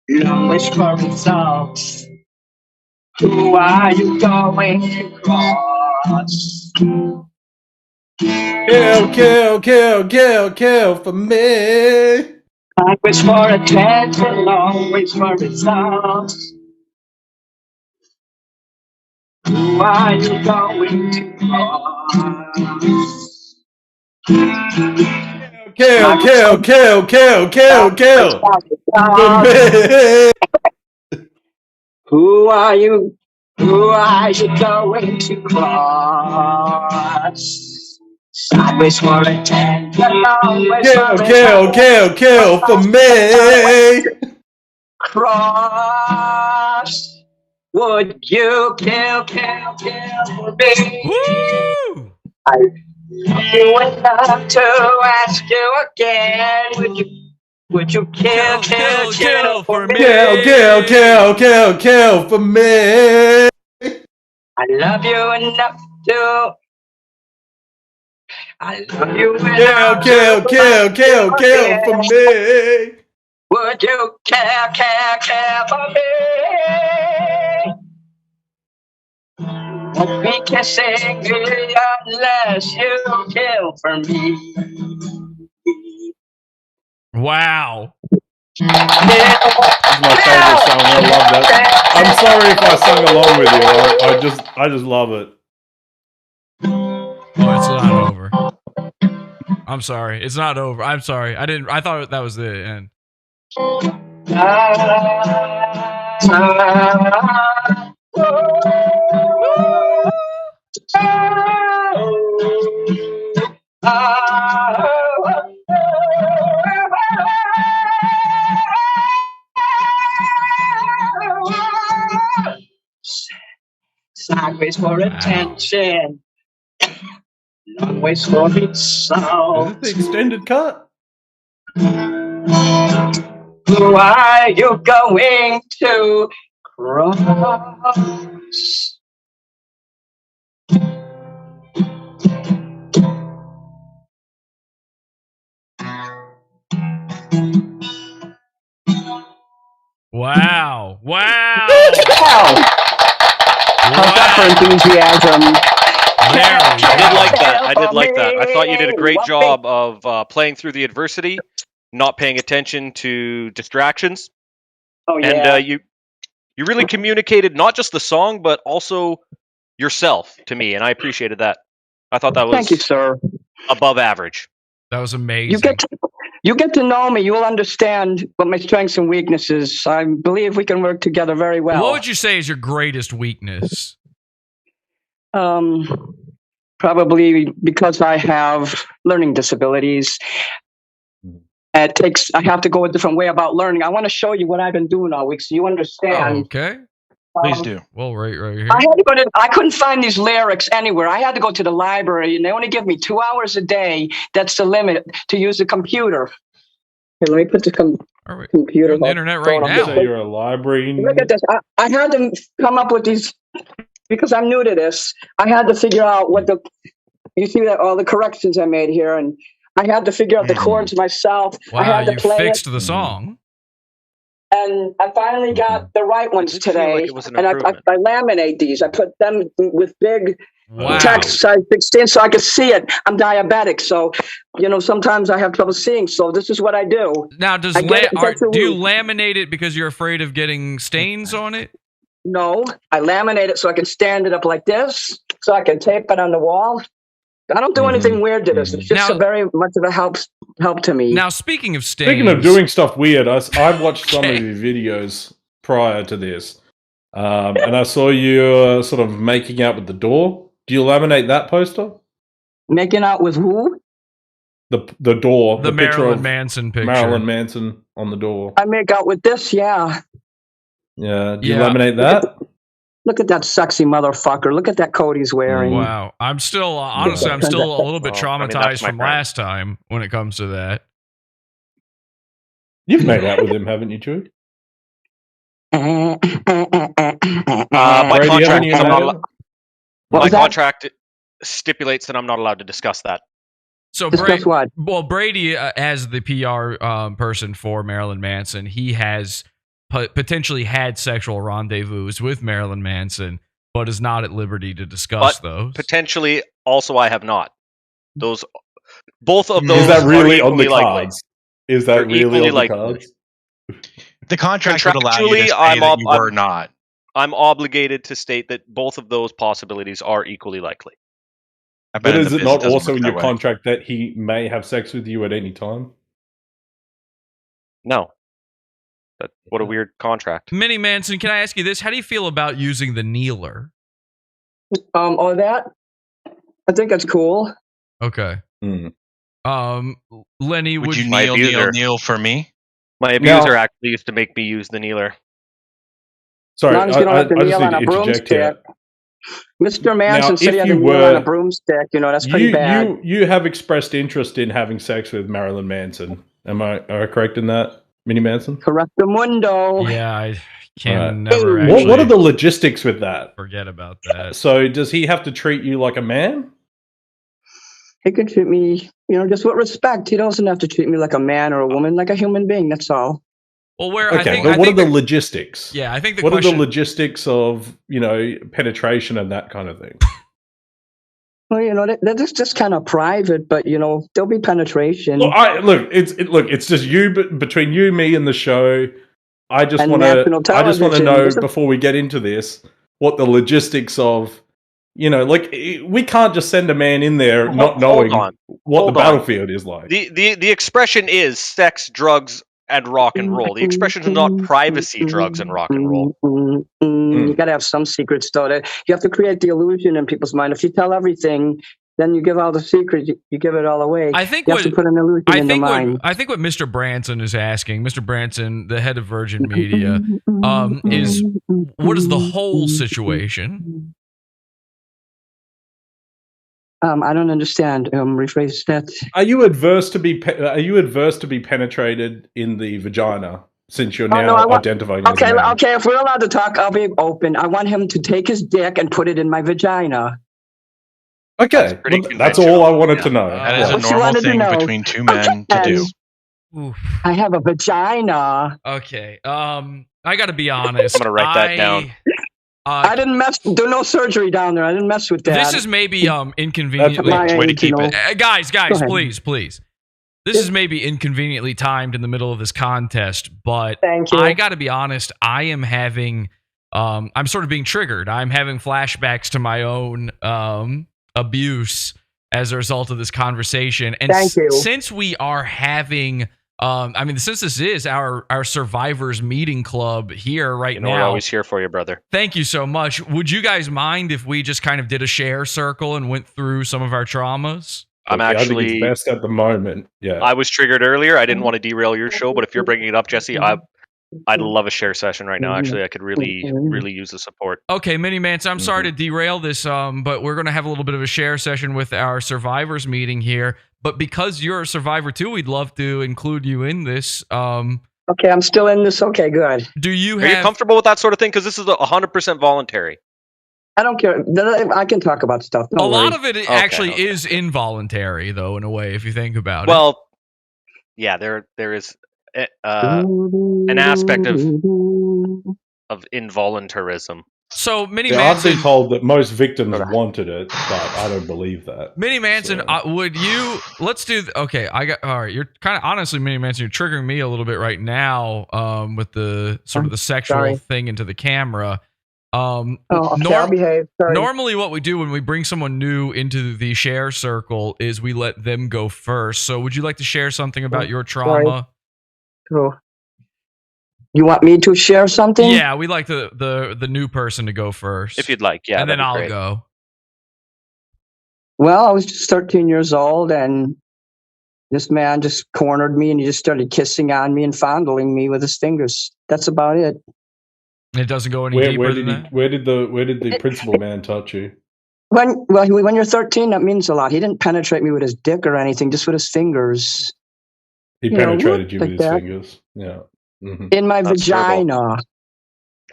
long wish for results. Who are you going to cross? Kill for me. I wish for attention, long wish for results. Who are you going to cross? Who are you? Who are you going to cross? Sideways for a 10, always Kill for me. cross. Would you kill for me? Woo! I love you enough to ask you again. Would you kill for me? Kill for me. I love you enough to. I love you enough Kill for me. Would you care for me? Won't be kissing me unless you kill for me. Wow. This is my favorite song. I love that. I'm sorry if I sung along with you. I just love it. Oh, it's not over. I'm sorry. It's not over. I'm sorry. I thought that was the end. Sideways for attention. Long ways for its Is sound. this the extended cut? Who are you going to cross? Wow. Wow. How's that for enthusiasm? I did like that. I thought you did a great job of playing through the adversity, not paying attention to distractions. Oh yeah. And you really communicated not just the song, but also yourself to me, and I appreciated that. I thought that was Thank you, sir. above average. That was amazing. You get to know me. You will understand what my strengths and weaknesses. I believe we can work together very well. What would you say is your greatest weakness? Probably because I have learning disabilities. I have to go a different way about learning. I want to show you what I've been doing all week so you understand. Okay. Please do. Well, right here. I couldn't find these lyrics anywhere. I had to go to the library, and they only give me 2 hours a day. That's the limit to use the computer. Here, let me put the computer on the internet right now. So you're a library. Look at this. I had to come up with these because I'm new to this. I had to figure out you see that all the corrections I made here, and I had to figure out the chords myself. Wow, I had to you play fixed the song. And I finally got the right ones today. Like it was an and I improvement? laminate these. I put them with big Wow. text size 16 so I can see it. I'm diabetic, so sometimes I have trouble seeing. So this is what I do. Now, do you laminate it because you're afraid of getting stains on it? No, I laminate it so I can stand it up like this, so I can tape it on the wall. I don't do anything weird to this. It's just very much of a help to me. Now, speaking of stains... Speaking of doing stuff weird, I've watched some of your videos prior to this, and I saw you sort of making out with the door. Do you laminate that poster? Making out with who? The door. The picture Marilyn of Manson picture. Marilyn Manson on the door. I make out with this, yeah. Yeah. Do you laminate that? Look at that sexy motherfucker. Look at that coat he's wearing. Wow. I'm still, honestly, a little bit traumatized from last time when it comes to that. You've made out with him, haven't you, Chewy? My contract stipulates that I'm not allowed to discuss that. So what? Well, Brady, as the PR person for Marilyn Manson, he has potentially had sexual rendezvous with Marilyn Manson, but is not at liberty to discuss those. Potentially, also, I have not. Both of those. Is that really are on the equally cards? Is that really on the cards? The contract would allow you to say that you were not. I'm obligated to state that both of those possibilities are equally likely. I've been But in is the it biz, not doesn't also work in that your way. contract that he may have sex with you at any time? No. What a weird contract. Mini Manson, can I ask you this? How do you feel about using the kneeler? All that. I think that's cool. Okay. Hmm. Lenny, Would you My kneel abuser. for me? My abuser Now- actually used to make me use the kneeler. Sorry, As long as you don't I have to just kneel need on to a interject here. broomstick. Mr. Manson Now, said he if had to you kneel on a were, broomstick. That's pretty bad. you have expressed interest in having sex with Marilyn Manson. Am I correct in that, Mini Manson? Correctamundo. Yeah, I can Alright. never Hey. actually What are the logistics with that? forget about that. So, does he have to treat you like a man? He can treat me, just with respect. He doesn't have to treat me like a man or a woman, like a human being. That's all. Well, where Okay, but what are the logistics? Yeah, I think the what question. are the logistics of penetration and that kind of thing? Well, that's just kind of private, but there'll be penetration. Look, it's just you, between you, me, and the show. I just And want national to know television. before we get into this what the logistics of. We can't just send a man in there not knowing what Hold the on. battlefield is like. The expression is sex, drugs, and rock and roll. The expression is not privacy, drugs, and rock and roll. You got to have some secrets, though. You have to create the illusion in people's mind. If you tell everything, then you give all the secrets. You give it all away. I think you have to put an illusion in their mind. I think what Mr. Branson is asking, Mr. Branson, the head of Virgin Media, is what is the whole situation? I don't understand. Rephrase that. Are you adverse to be penetrated in the vagina since you're now identifying as a man? Okay. If we're allowed to talk, I'll be open. I want him to take his dick and put it in my vagina. Okay, that's all I wanted to know. That is a normal thing between two men to do. Oof. I have a vagina. Okay. I got to be honest. I'm gonna write that down. I didn't do no surgery down there. I didn't mess with that. This is maybe inconveniently. Way to keep it. Guys, please. This is maybe inconveniently timed in the middle of this contest, but Thank you. I got to be honest. I am having, I'm sort of being triggered. I'm having flashbacks to my own abuse as a result of this conversation. And Thank you. Since we are having, since this is our survivors meeting club here right now, We're always here for you, brother. Thank you so much. Would you guys mind if we just kind of did a share circle and went through some of our traumas? I think it's best at the moment. Yeah, I was triggered earlier. I didn't want to derail your show, but if you're bringing it up, Jesse, I'd love a share session right now. Actually, I could really use the support. Okay, Mini Manson, I'm sorry to derail this, but we're going to have a little bit of a share session with our survivors meeting here. But because you're a survivor too, we'd love to include you in this. Okay, I'm still in this. Okay, good. Are you comfortable with that sort of thing? Because this is 100% voluntary. I don't care. I can talk about stuff. Don't lot worry. of it actually is involuntary, though, in a way, if you think about it. Well, yeah, there is an aspect of involuntarism. So, Mini I've Manson, been told that most victims wanted it, but I don't believe that. Mini Manson, would you? Let's do. Okay, all right. You're kind of honestly, Mini Manson, you're triggering me a little bit right now, with the sort of the sexual thing into the camera. I'll behave. Sorry. Normally, what we do when we bring someone new into the share circle is we let them go first. So, would you like to share something about your trauma? Oh. You want me to share something? Yeah, we like the new person to go first, if you'd like. Yeah, and then I'll great. go. Well, I was just 13 years old, and this man just cornered me, and he just started kissing on me and fondling me with his fingers. That's about it. It doesn't go any deeper than that. Where did the principal man touch you? When you're 13, that means a lot. He didn't penetrate me with his dick or anything, just with his fingers. He penetrated you with his fingers. Yeah. Mm-hmm. In my vagina.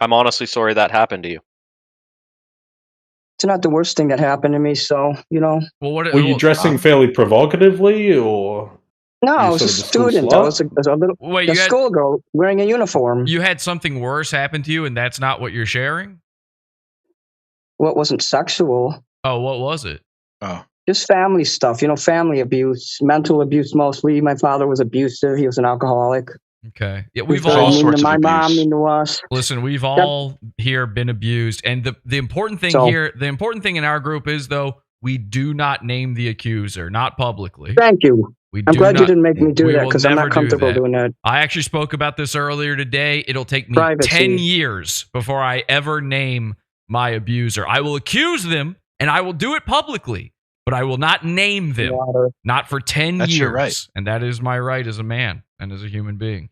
I'm honestly sorry that happened to you. It's not the worst thing that happened to me, so, Well, were you dressing fairly provocatively, or? No, I was a student. I was a schoolgirl wearing a uniform. You had something worse happen to you, and that's not what you're sharing? Well, it wasn't sexual. Oh, what was it? Oh. Just family stuff, family abuse, mental abuse mostly. My father was abusive. He was an alcoholic. Okay. Yeah, we've all sorts of my abuse. mom into us. Listen, we've all here been abused, and the important thing here, the important thing in our group is though we do not name the accuser, not publicly. Thank you. I'm glad you didn't make me do we that will because I'm never not comfortable do that. doing that. I actually spoke about this earlier today. It'll take me Privacy. 10 years before I ever name my abuser. I will accuse them and I will do it publicly, but I will not name them. Not for 10 That's years. your right. And that is my right as a man and as a human being.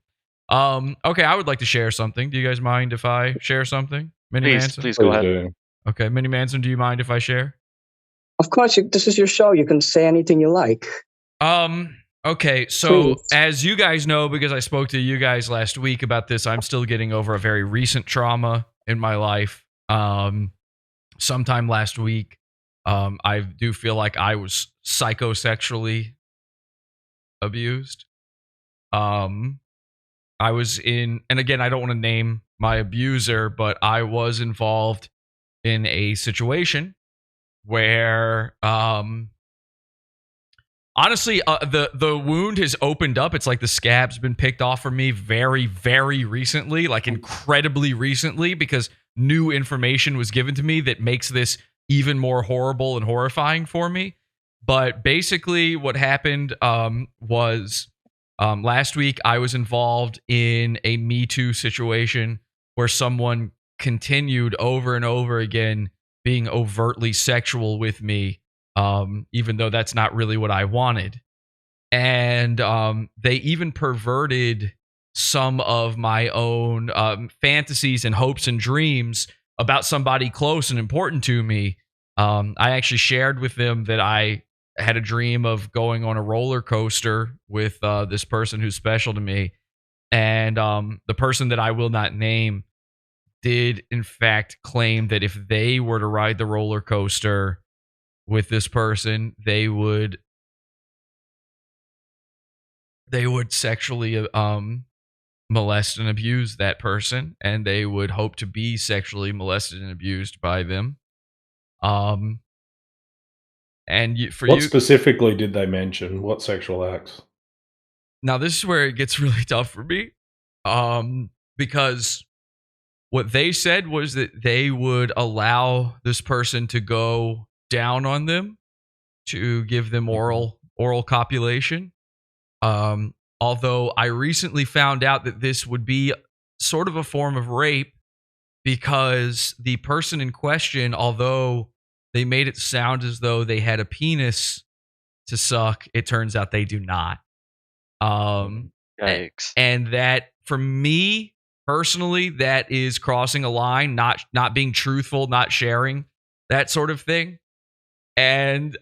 Okay, I would like to share something. Do you guys mind if I share something? Minnie Manson? Please go ahead. Okay, Minnie Manson, do you mind if I share? Of course, this is your show. You can say anything you like. Okay, so Please. as you guys know, because I spoke to you guys last week about this, I'm still getting over a very recent trauma in my life. Sometime last week, I do feel like I was psychosexually abused. I was in, and again, I don't want to name my abuser, but I was involved in a situation where, honestly, the wound has opened up. It's like the scab's been picked off from me very, very recently, like incredibly recently, because new information was given to me that makes this even more horrible and horrifying for me. But basically, what happened was last week I was involved in a Me Too situation where someone continued over and over again being overtly sexual with me. Even though that's not really what I wanted. And they even perverted some of my own fantasies and hopes and dreams about somebody close and important to me. I actually shared with them that I had a dream of going on a roller coaster with this person who's special to me. And the person that I will not name did, in fact, claim that if they were to ride the roller coaster with this person, they would sexually molest and abuse that person, and they would hope to be sexually molested and abused by them. And what specifically did they mention? What sexual acts? Now this is where it gets really tough for me, because what they said was that they would allow this person to go down on them to give them oral copulation. Although I recently found out that this would be sort of a form of rape, because the person in question, although they made it sound as though they had a penis to suck, it turns out they do not. Yikes. And that, for me personally, that is crossing a line, not being truthful, not sharing that sort of thing. And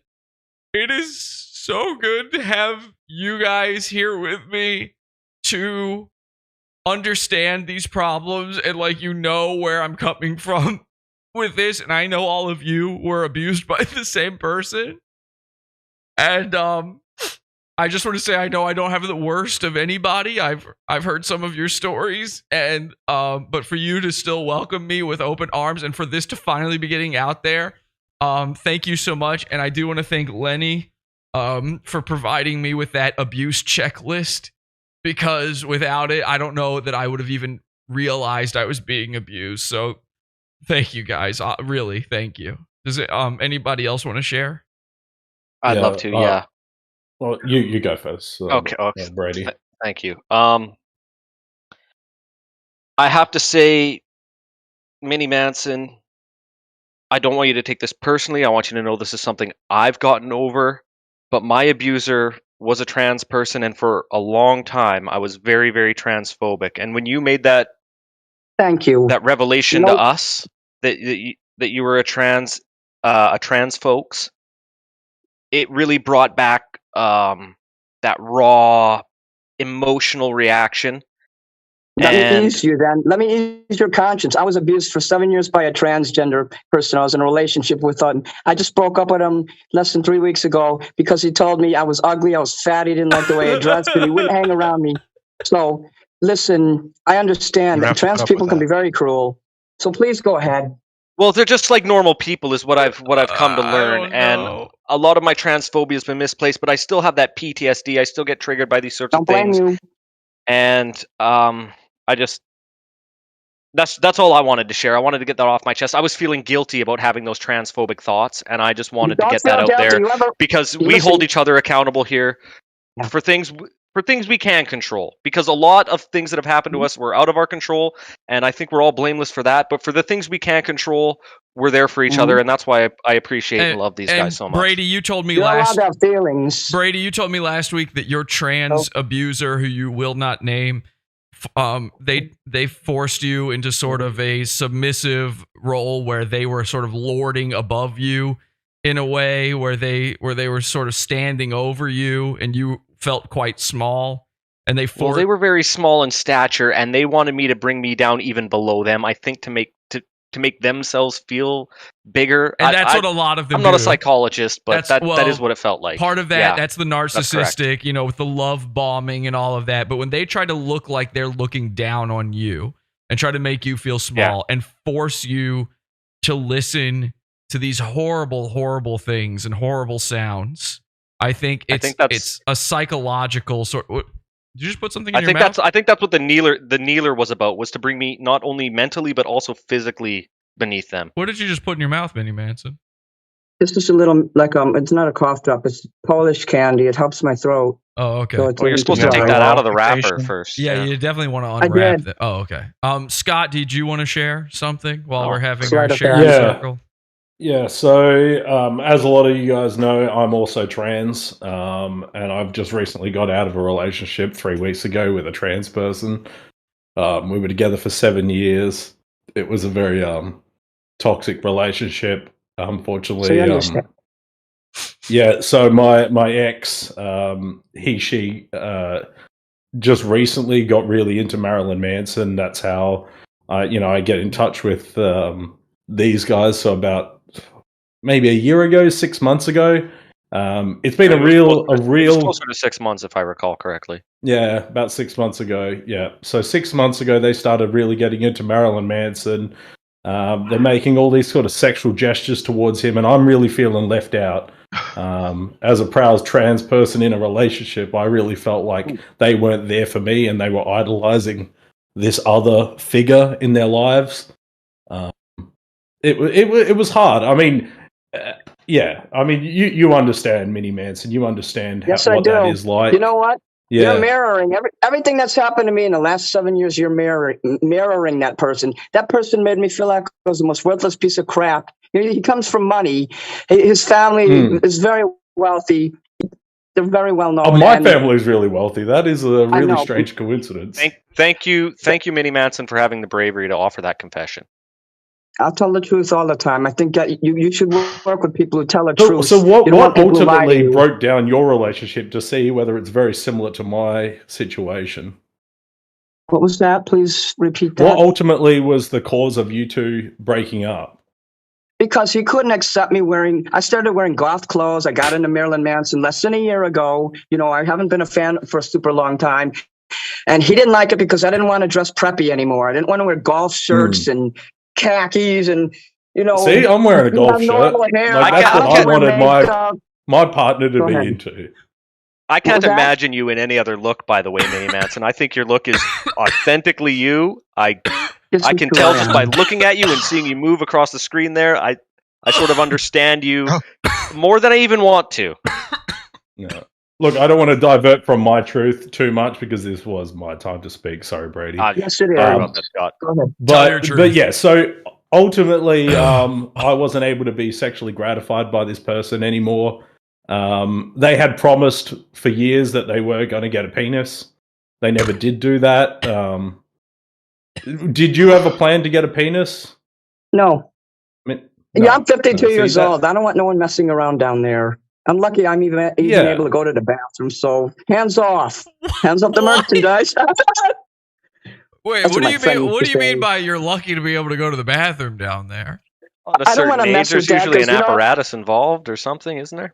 it is so good to have you guys here with me to understand these problems and, like, you know where I'm coming from with this. And I know all of you were abused by the same person. And I just want to say, I know I don't have the worst of anybody. I've heard some of your stories, and but for you to still welcome me with open arms and for this to finally be getting out there, thank you so much. And I do want to thank Lenny for providing me with that abuse checklist, because without it, I don't know that I would have even realized I was being abused. So thank you guys. Really, thank you. Does it anybody else want to share? I'd love to, yeah. Well, you go first. Okay. Brady. Thank you. I have to say, Minnie Manson, I don't want you to take this personally. I want you to know this is something I've gotten over. But my abuser was a trans person, and for a long time, I was very, very transphobic. And when you made that, thank you, that revelation to us that you were a trans folks, it really brought back that raw emotional reaction. Let me ease you then. Let me ease your conscience. I was abused for 7 years by a transgender person I was in a relationship with. I just broke up with him less than 3 weeks ago because he told me I was ugly, I was fat, he didn't like the way I dressed, and he wouldn't hang around me. So, listen, I understand that trans people can be very cruel. So please go ahead. Well, they're just like normal people, is what I've come to learn. And a lot of my transphobia has been misplaced, but I still have that PTSD. I still get triggered by these sorts of things. Don't blame you. And that's all I wanted to share. I wanted to get that off my chest. I was feeling guilty about having those transphobic thoughts, and I just wanted to Don't get that feel out guilty. there You ever because we listen? hold each other accountable here Yeah. for things we can control. Because a lot of things that have happened to us were out of our control, and I think we're all blameless for that. But for the things we can't control, we're there for each other, and that's why I appreciate and love these guys so much. Brady, you told me You're allowed to have feelings. Brady, you told me last week that your trans abuser, who you will not name, they forced you into sort of a submissive role where they were sort of lording above you in a way where they were sort of standing over you and you felt quite small, and they were very small in stature, and they wanted me to bring me down even below them, I think, to make themselves feel bigger. And that's what a lot of them I'm not do. a psychologist, but that is what it felt like. Part of that, Yeah, that's the that's correct. narcissistic, with the love bombing and all of that. But when they try to look like they're looking down on you and try to make you feel small and force you to listen to these horrible, horrible things and horrible sounds, I think it's a psychological sort. Did you just put something in your mouth? I think that's what the kneeler was about, was to bring me not only mentally but also physically beneath them. What did you just put in your mouth, Benny Manson? It's just a little it's not a cough drop. It's Polish candy. It helps my throat. Oh, okay. So You're supposed to take that out of the wrapper first. Yeah, you definitely want to unwrap that. Oh, okay. Scott, did you want to share something while we're having our sharing circle? Yeah, so as a lot of you guys know, I'm also trans, and I've just recently got out of a relationship 3 weeks ago with a trans person. We were together for 7 years. It was a very toxic relationship, unfortunately. So my ex, she just recently got really into Marilyn Manson. That's how I get in touch with these guys. So about maybe a year ago, 6 months ago. It's been a real closer to 6 months, if I recall correctly. Yeah, about 6 months ago. Yeah, so 6 months ago they started really getting into Marilyn Manson. They're making all these sort of sexual gestures towards him, and I'm really feeling left out. As a proud trans person in a relationship, I really felt like they weren't there for me, and they were idolizing this other figure in their lives. It was hard. I mean, you understand, Minnie Manson. You understand Yes, what I do. that is like. You know what? Yeah. You're mirroring everything that's happened to me in the last 7 years. You're mirroring that person. That person made me feel like I was the most worthless piece of crap. He comes from money. His family is very wealthy. They're very well known. Oh, my family is really wealthy. That is a really strange coincidence. Thank you, Minnie Manson, for having the bravery to offer that confession. I'll tell the truth all the time. I think that you should work with people who tell the truth. So what ultimately broke down your relationship to see whether it's very similar to my situation? What was that? Please repeat that. What ultimately was the cause of you two breaking up? Because he couldn't accept me I started wearing goth clothes. I got into Marilyn Manson less than a year ago. I haven't been a fan for a super long time. And he didn't like it because I didn't want to dress preppy anymore. I didn't want to wear golf shirts and khakis and See, I'm wearing a golf shirt. Like, that's what I wanted my partner to be into. I can't imagine you in any other look, by the way, Minnie Manson. I think your look is authentically you. I can tell just by looking at you and seeing you move across the screen there. I sort of understand you more than I even want to. No. Look, I don't want to divert from my truth too much because this was my time to speak. Sorry, Brady. Yes, it is. Scott. Go ahead. But yeah, so ultimately, I wasn't able to be sexually gratified by this person anymore. They had promised for years that they were going to get a penis. They never did do that. Did you have a plan to get a penis? No. No, I'm 52 years old. I don't want no one messing around down there. I'm lucky I'm even able to go to the bathroom. So hands off. Hands off the merchandise. Wait, what do you mean? What do you mean by you're lucky to be able to go to the bathroom down there? At a certain age, there's usually an apparatus involved or something, isn't there?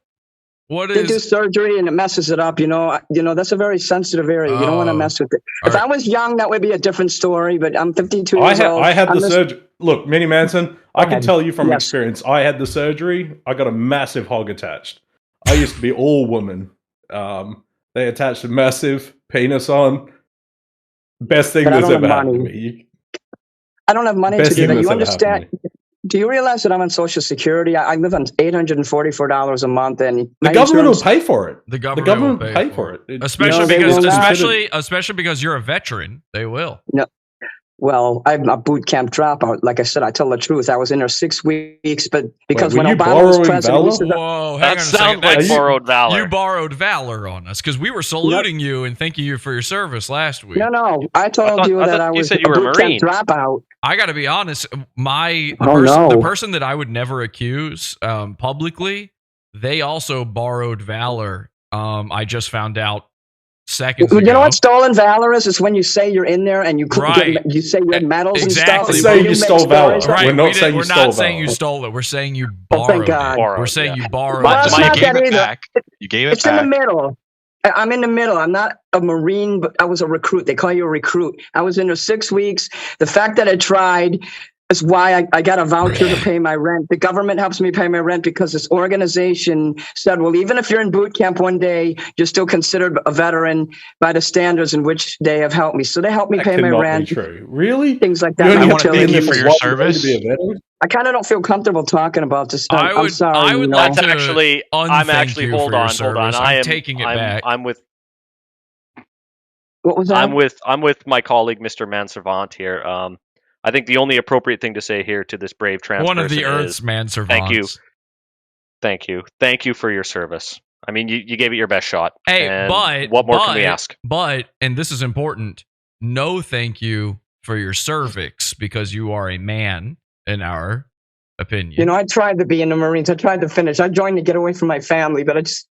They do surgery and it messes it up. That's a very sensitive area. You don't want to mess with it. If I was young, that would be a different story. But I'm 52 years old. I had the surgery. Look, Minnie Manson, I can tell you from experience. I had the surgery. I got a massive hog attached. I used to be all woman. They attached a massive penis on. Best thing that's ever happened to me. I don't have money Best to do thing that. that's You ever happened to understand? Do you realize that I'm on Social Security? I live on $844 a month, and The my government will insurance. pay for it. The The government government will pay for it. Especially No, they because will not. especially because you're a veteran. They will. No, well, I'm a boot camp dropout. Like I said, I tell the truth. I was in there 6 weeks, but because Wait, when were you Obama was borrowing president, he valor? said, Whoa, hang That on a sounds second. like That's- borrowed valor. You borrowed valor on us because we were saluting you and thanking you for your service last week. no, I told thought- you I that thought I you was said you a were a boot camp Marine. dropout. I got to be honest. The no. person that I would never accuse publicly, they also borrowed valor. I just found out seconds You ago. know what stolen valor is? It's when you say you're in there and you Right. you say you had medals Exactly. and stuff. Say and you make stole stories valor. up. Right. We're not we saying you we're stole not saying you valor. stole it. We're saying you Oh, thank borrowed God. it. Borrowed, We're saying yeah. you borrowed Well, it. it's So you not gave that it either. back. You gave it It's in the back. middle. I'm in the middle. I'm not a Marine, but I was a recruit. They call you a recruit. I was in there 6 weeks. The fact that I tried is why I got a voucher to pay my rent. The government helps me pay my rent because this organization said, well, even if you're in boot camp one day, you're still considered a veteran by the standards in which they have helped me. So they helped me That pay my cannot rent. be true. Really? Things like You that. only I have want to to be thank in you there for for your one service. day to be a veteran? I kind of don't feel comfortable talking about this stuff. I'm sorry. I would you know. like That's to actually. I'm unthank actually. you Hold for your on. Hold on. service. I am taking it back. I'm with. What was that? I'm with my colleague, Mr. Manson'S here. I think the only appropriate thing to say here to this brave trans One of person the Earth's is man servants. thank you for your service. I mean, you gave it your best shot. Hey, and but what more can we ask? But, and this is important, no thank you for your cervix because you are a man, in our opinion. You know, I tried to be in the Marines. I tried to finish. I joined to get away from my family, but I just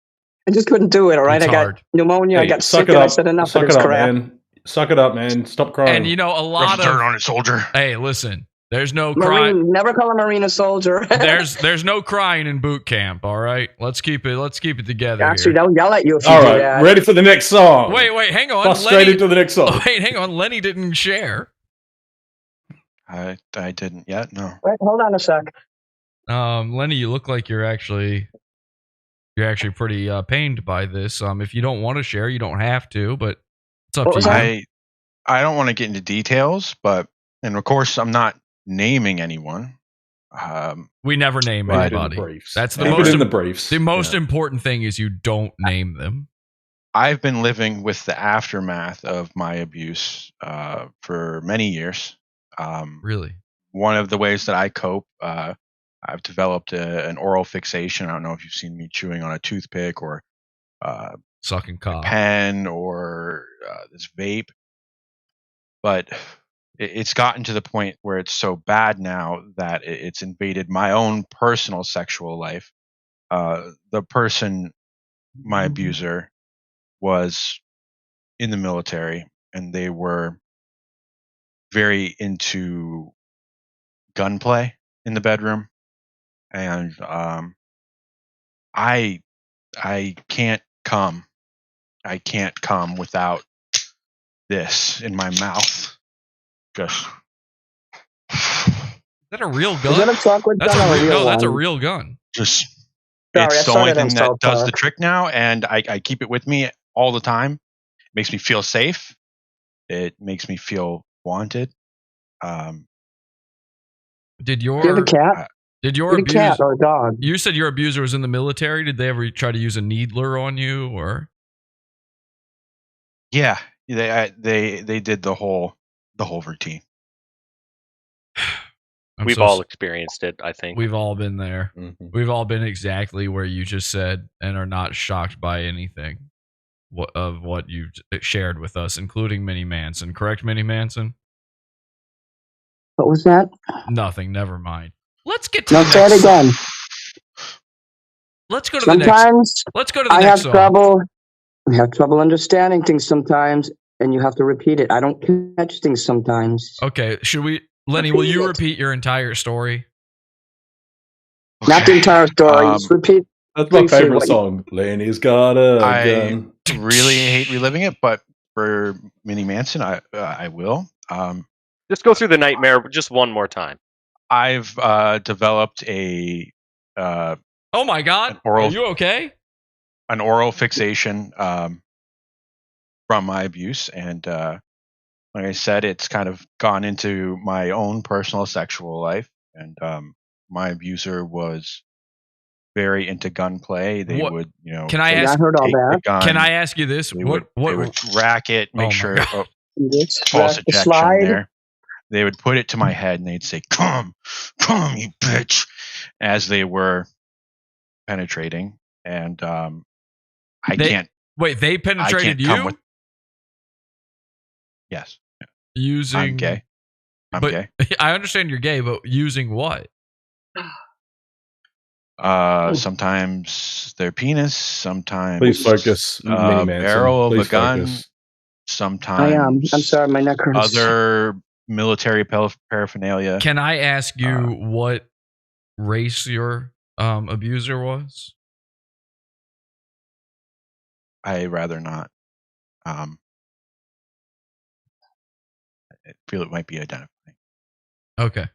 couldn't do it. All right, It's I got hard. pneumonia. I Hey, got suck sick, it and I up. said enough Suck of it this up, crap. man. Suck it up, man. Stop crying. And you know, a Rub lot dirt of on it, soldier. hey, listen, there's no crying. Marine, never call a Marine a soldier. There's no crying in boot camp. All right, let's keep it together. Actually, here. they'll yell at you if you All do right, that. ready for the next song. Wait, hang on. Bust straight into the next song. Wait, hang on. Lenny didn't share. I didn't yet. No. Wait, hold on a sec. Lenny, you look like you're actually pretty pained by this. If you don't want to share, you don't have to, but it's up What to was you. that? I don't want to get into details, but and of course I'm not naming anyone. We never name Right. anybody. In the briefs. That's the Keep most it in the briefs. The most Yeah. important thing is you don't name them. I've been living with the aftermath of my abuse for many years. Really? One of the ways that I cope, I've developed an oral fixation. I don't know if you've seen me chewing on a toothpick or Sucking cock. pen or this vape, but it's gotten to the point where it's so bad now that it's invaded my own personal sexual life. The person, my abuser, was in the military, and they were very into gunplay in the bedroom, and I can't come. I can't come without this in my mouth. Just Is that a real gun? Is that a chocolate That's gun or a real no, that's a one? real gun. just Sorry, I it's the saw only that on thing that South does the Park. trick now, and I keep it with me all the time. It makes me feel safe. It makes me feel wanted. Did Do you have a your cat? did your Get a cat abuser? or a dog. You said your abuser was in the military. Did they ever try to use a needler on you, or? Yeah, they did the whole routine. We've all experienced it, I think. We've all been there. Mhm. We've all been exactly where you just said, and are not shocked by anything of what you've shared with us, including Minnie Manson. Correct, Minnie Manson? What was that? Nothing. Never mind. Let's get to No, the say it next. again. Let's go to the next. Sometimes Let's go to the I next have song. trouble. I have trouble understanding things sometimes, and you have to repeat it. I don't catch things sometimes. Okay, should we, Lenny? Will you repeat your entire story? Not the entire story. Just repeat. That's my briefly favorite what you- song. Laney's got a I gun. really hate reliving it, but for Minnie Manson, I will. Just go through the nightmare just one more time. I've developed a Oh my God! Oral- Are you okay? an oral fixation from my abuse, and like I said, it's kind of gone into my own personal sexual life, and my abuser was very into gunplay. They What- would, you know, Can I I ask? heard all take the that. gun. Can I ask you this? They What? would rack it, Oh make my sure God. This false the ejection slide. there. They would put it to my head and they'd say, "Come, you bitch," as they were penetrating. And I They- can't. Wait, they I penetrated can't come you with. Yes, using. I'm gay. I'm but gay. I understand you're gay, but using what? Sometimes their penis. Sometimes Please focus, Mini Manson. barrel of Please a gun. focus. Sometimes I'm sorry, my neck hurts. other military paraphernalia. Can I ask you what race your abuser was? I rather not. I feel it might be identifying. Okay,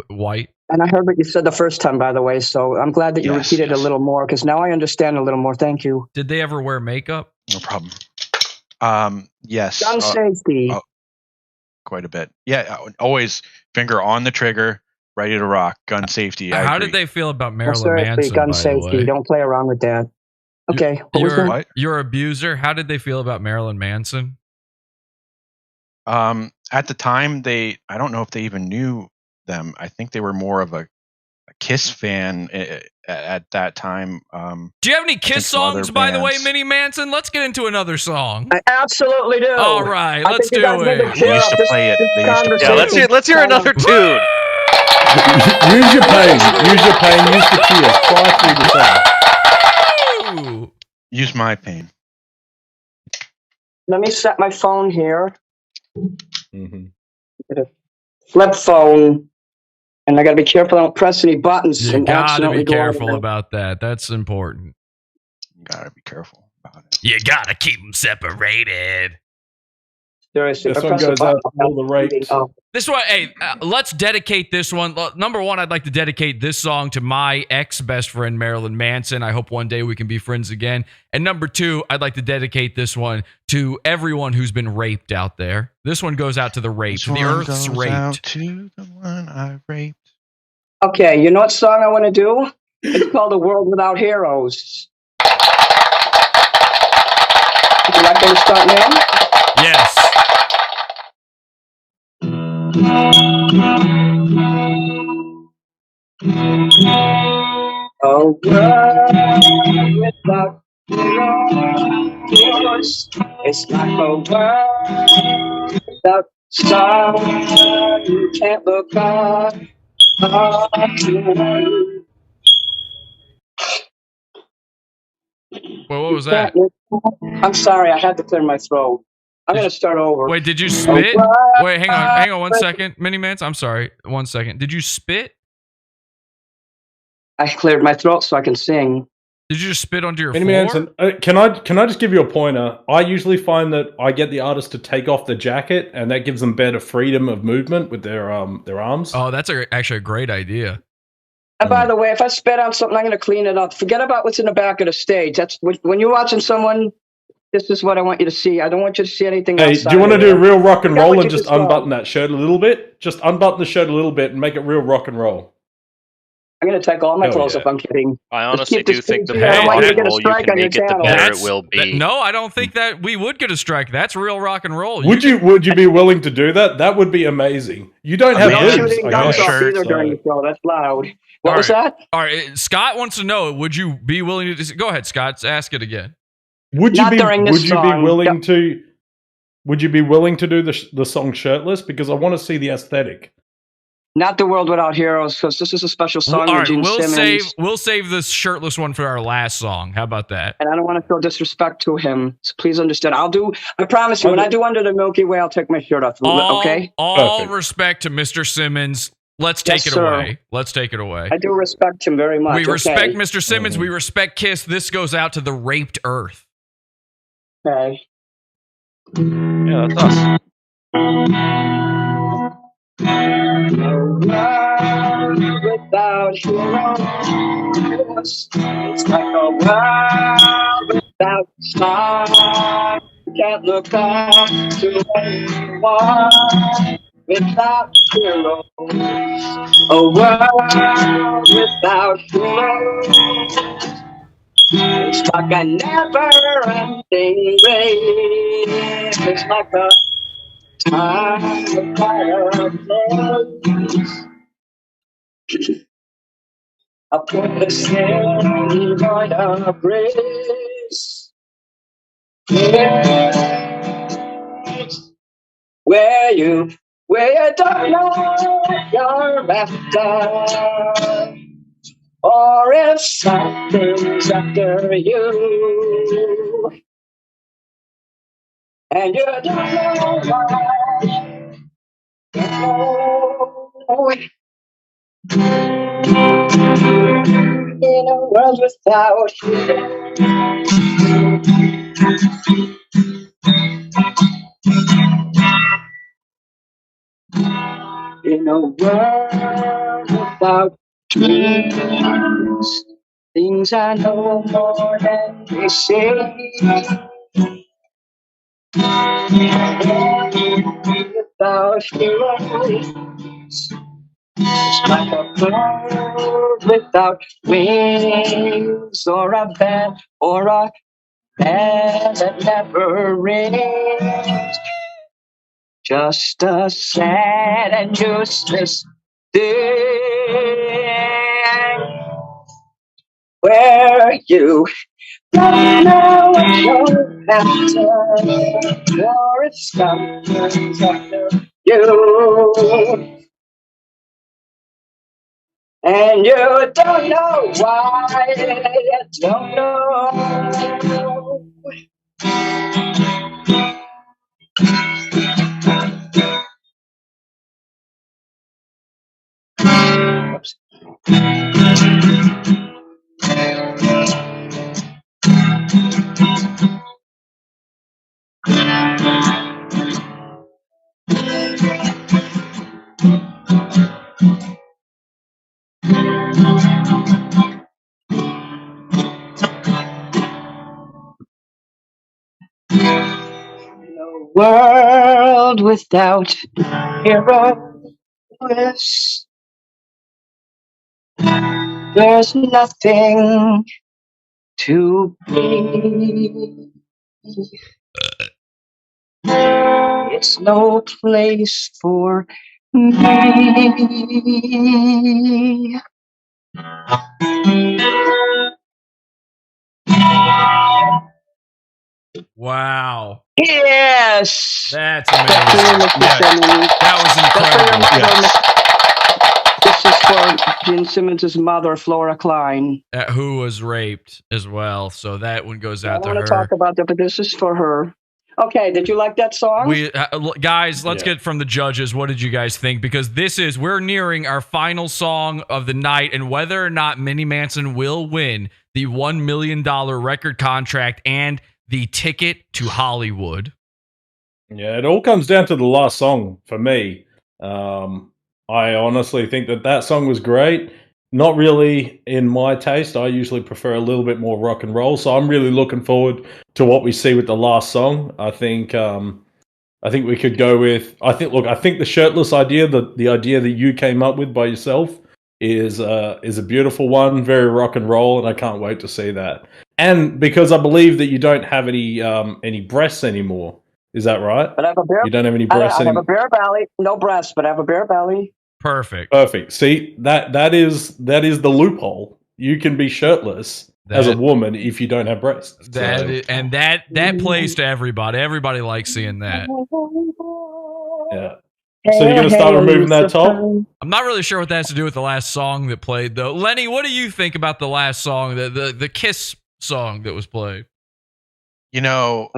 white. And I heard what you said the first time, by the way. So I'm glad that you Yes, repeated yes. a little more because now I understand a little more. Thank you. Did they ever wear makeup? No problem. Yes. Gun safety. Quite a bit. Yeah. Always finger on the trigger, ready to rock. Gun safety. I How agree. did they feel about Well, Marilyn seriously, Manson? gun by the safety. way? Don't play around with that. Okay. What was that? Your abuser. How did they feel about Marilyn Manson? At the time, I don't know if they even knew them. I think they were more of a Kiss fan at that time. Do you have any Kiss songs, by the way, bands. Mini Manson? Let's get into another song. I absolutely do. All right, I let's think you guys do need to it. clear They used up to play it. this They used to play Yeah, conversation. let's hear another tune. Use your pain. Use your pain. Use the tears. Cry through the song. Ooh. Use my pain. Let me set my phone here. Mm-hmm. Get a flip phone. And I got to be careful I don't press any buttons You and gotta accidentally be go out of careful my- about that. That's important. You gotta be careful about it. You gotta keep them separated. Seriously, This if I one press a goes out button, to all the raped. oh, This one, hey, let's dedicate this one. Number one, I'd like to dedicate this song to my ex-best friend, Marilyn Manson. I hope one day we can be friends again. And number two, I'd like to dedicate this one to everyone who's been raped out there. This one goes out to the raped. This The one earth's goes raped. out to the one I raped. okay, you know what song I want to do? It's called "A World Without Heroes." Would you like me to start now? Yes. Oh, world without heroes. It's like a world without sun. You can't look up. Wait, what was that? I'm sorry, I had to clear my throat. I'm going to start over. Wait, did you spit? Wait, hang on 1 second. Mini Mans, I'm sorry. 1 second. Did you spit? I cleared my throat so I can sing. Did you just spit onto your Mini floor? Manson, can I just give you a pointer? I usually find that I get the artist to take off the jacket, and that gives them better freedom of movement with their arms. Oh, that's actually a great idea. And by the way, if I spit on something, I'm going to clean it up. Forget about what's in the back of the stage. That's when you're watching someone. This is what I want you to see. I don't want you to see anything Hey, outside. do you want to do real rock and Forget roll what and you just saw. unbutton that shirt a little bit? Just unbutton the shirt a little bit and make it real rock and roll. I'm going to take all my Hell clothes yeah. off. I'm kidding. I Let's honestly keep do this think the PG. more I don't rock want you to and get a roll you strike can on your make it, the channel. better it will be. No, I don't think that we would get a strike. That's real rock and roll. Would you be willing to do that? That would be amazing. You don't have I'm not boobs, shooting I guns guess. off either so- during the show. That's loud. What All was right. that? All right, Scott wants to know, would you be willing to go ahead, Scott, ask it again. Would you Not during this would you be song. willing to would you be willing to do the song shirtless? Because I want to see the aesthetic. Not the world without heroes, because this is a special song All with right, Gene Simmons. we'll save this shirtless one for our last song. How about that? And I don't want to show disrespect to him. So please understand. I promise you, when I do Under the Milky Way, I'll take my shirt off. Okay? All Perfect. respect to Mr. Simmons. Let's take Yes, it sir. away. Let's take it away. I do respect him very much. We respect okay? Mr. Simmons. We respect Kiss. This goes out to the raped earth. Okay. Yeah, that's us. Without heroes, it's like a world without stars. You can't look up to anyone without heroes. A world without heroes. It's like a never-ending race. It's like a time of place. I put the same right of grace. Where you don't know what you're after, or if something's after you, and you don't know why. Oh, in a world without in a world without dreams, things are no more than they say. Without heroes, it's like a bird without wings, or a band that never rings. Just a sad and useless thing where you don't know what you're after, or if something's after you, and you don't know why. You don't know. World without heroes, there's nothing to be. It's no place for me. Wow. Yes. That's amazing. That was incredible. This is for Gene Simmons' mother, Flora Klein. Who was raped as well. So that one goes out to I her. want to talk about that, but this is for her. Okay, did you like that song? Guys, let's get from the judges. What did you guys think? Because we're nearing our final song of the night, and whether or not Minnie Manson will win the $1 million record contract and the ticket to Hollywood. Yeah, it all comes down to the last song for me. I honestly think that song was great. Not really in my taste. I usually prefer a little bit more rock and roll. So I'm really looking forward to what we see with the last song. I think we could go with. I think the shirtless idea, the idea that you came up with by yourself, is a beautiful one. Very rock and roll, and I can't wait to see that. And because I believe that you don't have any breasts anymore. Is that right? But I have a bare, you don't have any breasts anymore. I have a bare belly, no breasts, but I have a bare belly. Perfect. See, that is the loophole. You can be shirtless as a woman if you don't have breasts. That plays to everybody. Everybody likes seeing that. Yeah. So you're gonna start removing that top? I'm not really sure what that has to do with the last song that played, though. Lenny, what do you think about the last song, the Kiss song that was played? You know,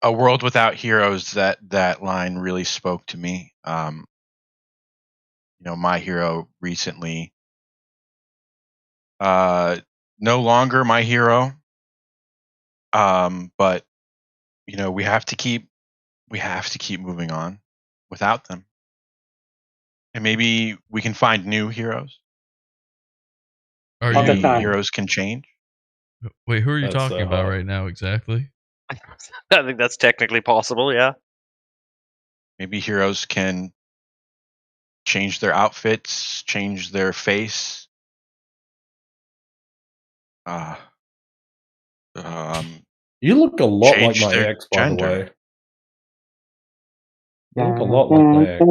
A World Without Heroes, that line really spoke to me. My hero recently, no longer my hero. But we have to keep moving on without them, and maybe we can find new heroes. Maybe heroes can change. Wait, who are you talking about right now exactly? I think that's technically possible. Yeah. Maybe heroes can change their outfits, change their face. Um, You look a lot like change my their ex, by the gender. way. You look a lot like my ex.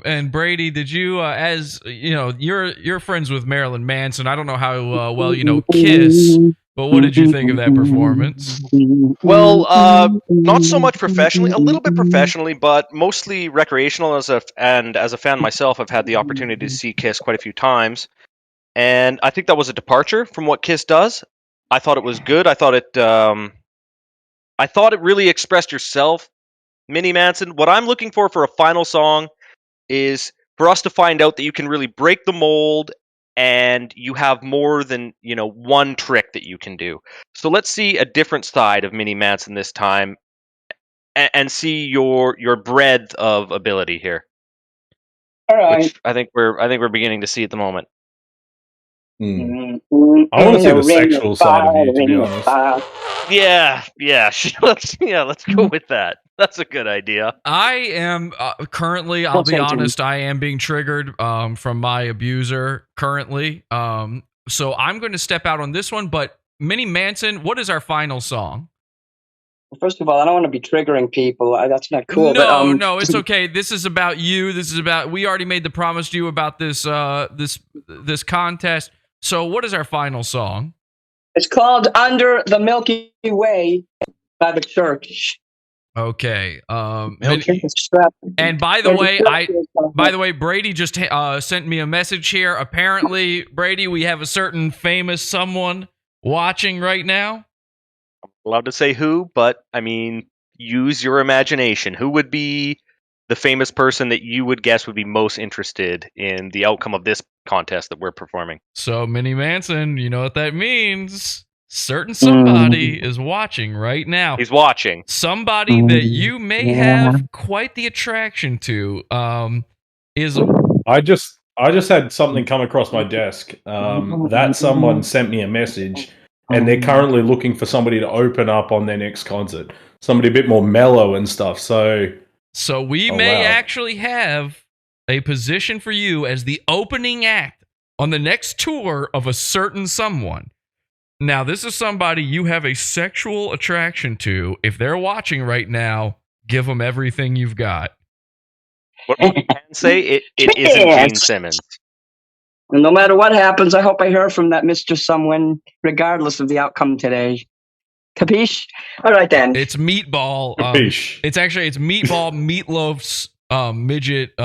And Brady, did you, as you know, you're friends with Marilyn Manson. I don't know how well you know Kiss, but what did you think of that performance? Well, not so much professionally, a little bit professionally, but mostly recreational. As a fan myself, I've had the opportunity to see Kiss quite a few times, and I think that was a departure from what Kiss does. I thought it was good. I thought it really expressed yourself, Minnie Manson. What I'm looking for a final song is for us to find out that you can really break the mold and you have more than, one trick that you can do. So let's see a different side of Minnie Manson this time and see your breadth of ability here. All right. Which I think we're beginning to see at the moment. I want to see the sexual side of you, to be honest. Yeah. Let's go with that. That's a good idea. I am currently, I'll be honest, I am being triggered from my abuser currently. So I'm going to step out on this one. But Minnie Manson, what is our final song? First of all, I don't want to be triggering people. That's not cool. No, it's okay. This is about you. We already made the promise to you about this this contest. So what is our final song? It's called Under the Milky Way by the Church. Okay. And by the way, Brady just sent me a message here. Apparently, Brady, we have a certain famous someone watching right now. I'm allowed to say who, but I mean, use your imagination. Who would be the famous person that you would guess would be most interested in the outcome of this contest that we're performing? So, Minnie Manson, you know what that means. Certain somebody is watching right now. He's watching. Somebody that you may have quite the attraction to is... I just had something come across my desk. That someone sent me a message, and they're currently looking for somebody to open up on their next concert. Somebody a bit more mellow and stuff. So we may actually have a position for you as the opening act on the next tour of a certain someone. Now, this is somebody you have a sexual attraction to. If they're watching right now, give them everything you've got. What we can say, it isn't Gene Simmons. And no matter what happens, I hope I hear from that Mr. Someone, regardless of the outcome today. Capiche? All right, then. It's Meatball. Capiche. It's Meatball, Meatloaf's midget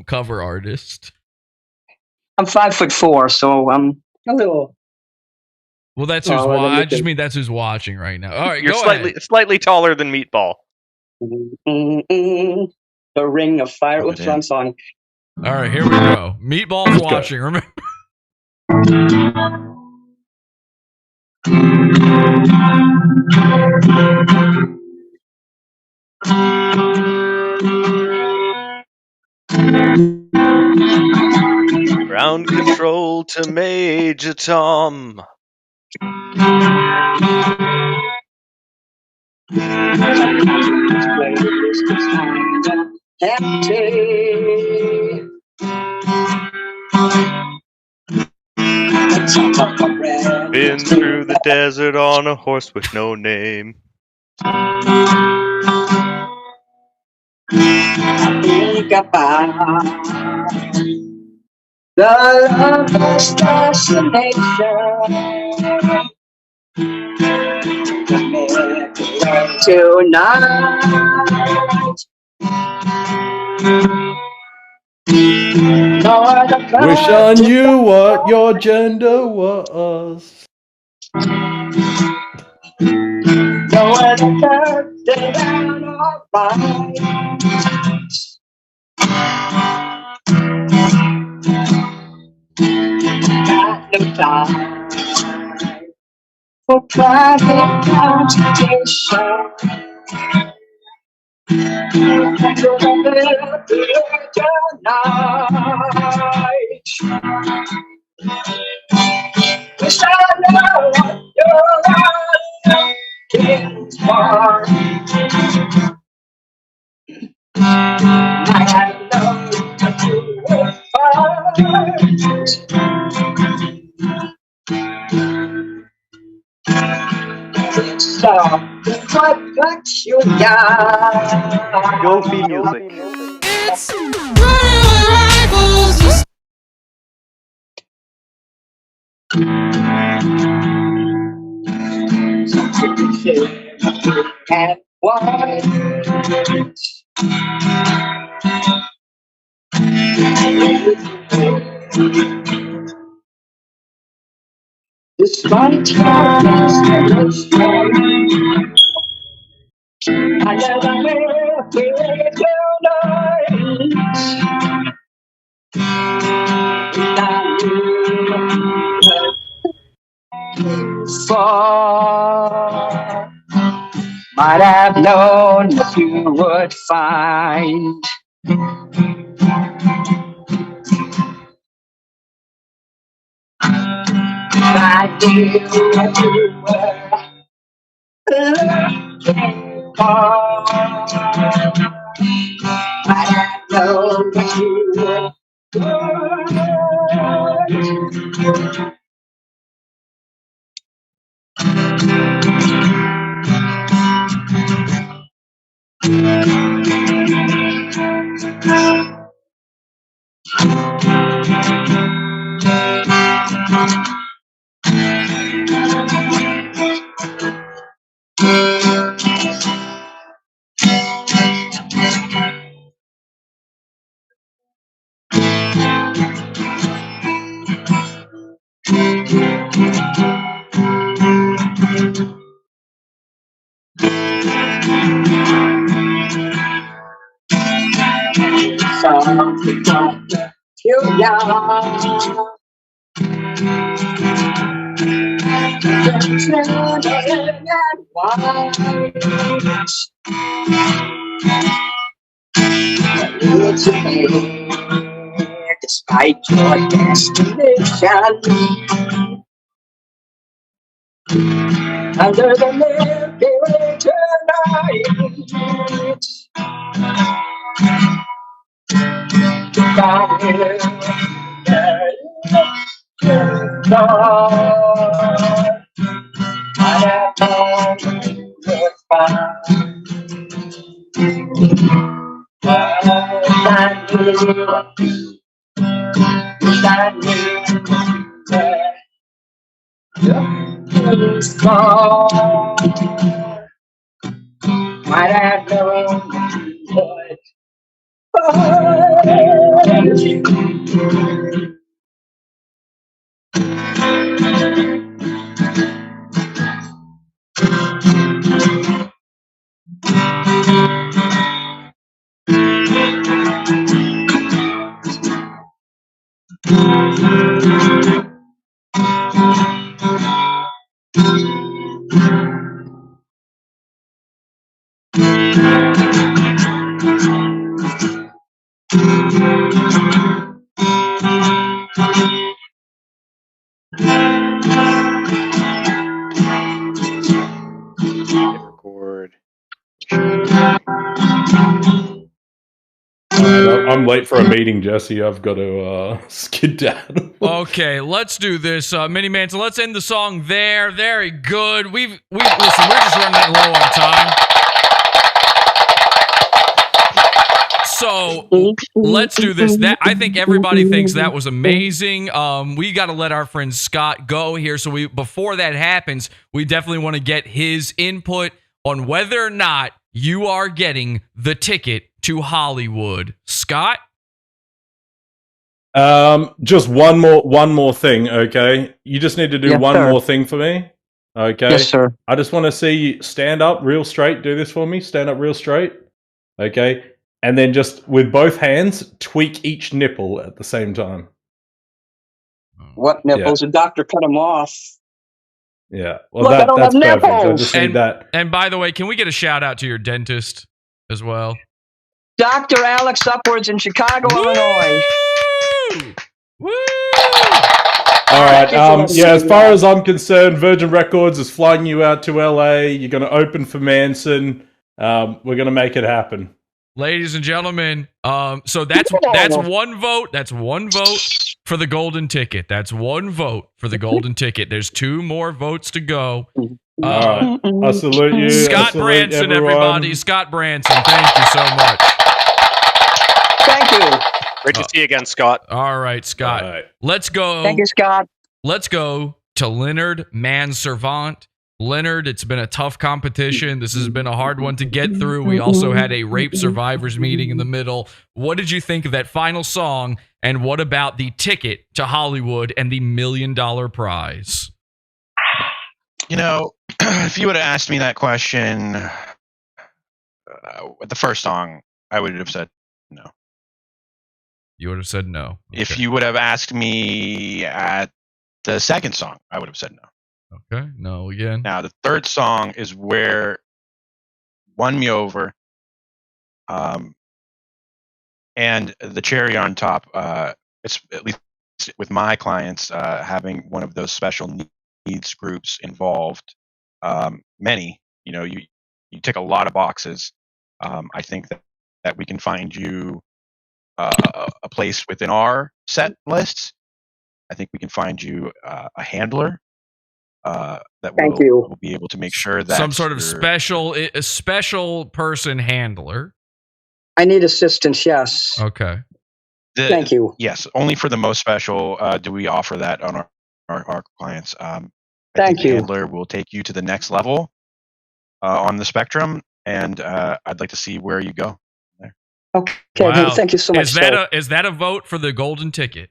cover artist. I'm 5'4", so I'm a little... Well, that's who's watching. I just mean that's who's watching right now. All right, you're go slightly taller than Meatball. The Ring of Fire. What's wrong song? All right, here we go. Meatball's watching. Remember. Ground control to Major Tom. Been through the desert on a horse with no name. Think about the lover's destination. Tonight. Wish I knew what your gender was. No other birthday down our minds. Got no time for private contemplation. Wish I know what you're star. I have known that you would find. So, what you got? Goofy music. It's rivals. And one. Despite your best I never will be tonight. Far, might have known that you would find. I knew that you were looking for. Might have known that you would. Too young. Despite your destination, under the Milky Way tonight, down here, I have known you would find. I knew small. Might have known you would find. Record. I'm late for a meeting, Jesse. I've got to skedaddle. Okay, let's do this, Mini Manson. Let's end the song there. Very good. Listen. We're just running low on time. So let's do this. I think everybody thinks that was amazing. We got to let our friend Scott go here. So before that happens, we definitely want to get his input on whether or not you are getting the ticket to Hollywood. Scott? Just one more thing, okay? You just need to do one more thing for me, okay? Yes, sir. I just want to see you stand up real straight. Do this for me. Stand up real straight, okay? And then just with both hands, tweak each nipple at the same time. What nipples? The doctor cut them off. Yeah. Well, Look, I don't that's have perfect. I nipples. just need that. And by the way, can we get a shout out to your dentist as well? Dr. Alex Upwards in Chicago, Illinois. Woo! All right. Thank you for letting Yeah, me as do far that. as I'm concerned, Virgin Records is flying you out to LA. You're going to open for Manson. We're going to make it happen. Ladies and gentlemen, so that's one vote. That's one vote for the golden ticket. That's one vote for the golden ticket. There's 2 more votes to go. All right. I salute you. Scott I salute Branson, everyone. everybody. Scott Branson, thank you so much. Thank you. Great to see you again, Scott. All right, Scott. All right. Let's go. Thank you, Scott. Let's go to Leonard Manservant. Leonard, it's been a tough competition. This has been a hard one to get through. We also had a rape survivors meeting in the middle. What did you think of that final song? And what about the ticket to Hollywood and the $1 million prize? You know, if you would have asked me that question with the first song, I would have said no. You would have said no. Okay. If you would have asked me at the second song, I would have said no. Okay, no again. Now, the third song is where won me over. And the cherry on top, it's at least with my clients, having one of those special needs groups involved. Many, you tick a lot of boxes. I think that we can find you a place within our set lists. I think we can find you a handler that will be able to make sure that some sort of a special person handler. I need assistance, yes. Okay. Thank you. Yes, only for the most special do we offer that on our clients. I Thank think you. the handler will take you to the next level on the spectrum, and I'd like to see where you go. There. Okay, Wow. thank you so much. Is that a vote for the golden ticket?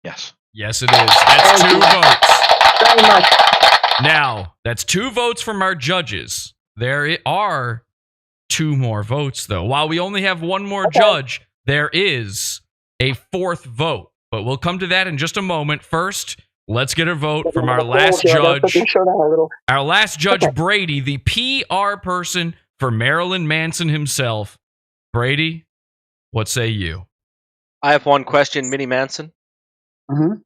Yes. Yes, it is. That's 2 votes. Very much. Now, that's 2 votes from our judges. There are 2 more votes, though. While we only have 1 more judge, there is a 4th vote. But we'll come to that in just a moment. First, let's get a vote from our last judge. Our last judge, Brady, the PR person for Marilyn Manson himself. Brady, what say you? I have one question, Minnie Manson. Mm-hmm.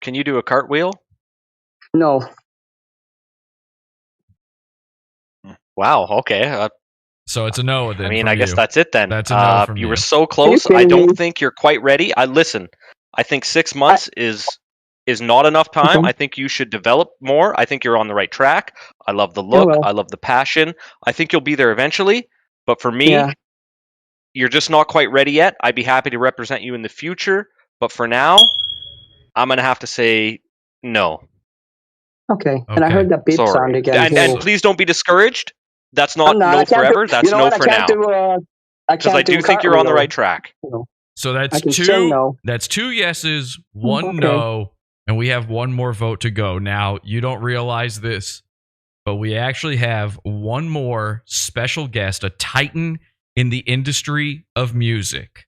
Can you do a cartwheel? No. Wow. Okay. So it's a no. Then I mean, from I guess you. that's it then. That's a no from you you. were so close. I don't think you're quite ready. Listen. I think 6 months is not enough time. I think you should develop more. I think you're on the right track. I love the look. I love the passion. I think you'll be there eventually. But for me, you're just not quite ready yet. I'd be happy to represent you in the future. But for now, I'm going to have to say no. Okay. And I heard that beep sound again. And please don't be discouraged. That's not no forever. That's no for now. Because I do think you're on the right track. So that's 2. No. That's 2 yeses, 1 no, and we have 1 more vote to go. Now, you don't realize this, but we actually have 1 more special guest, a titan in the industry of music.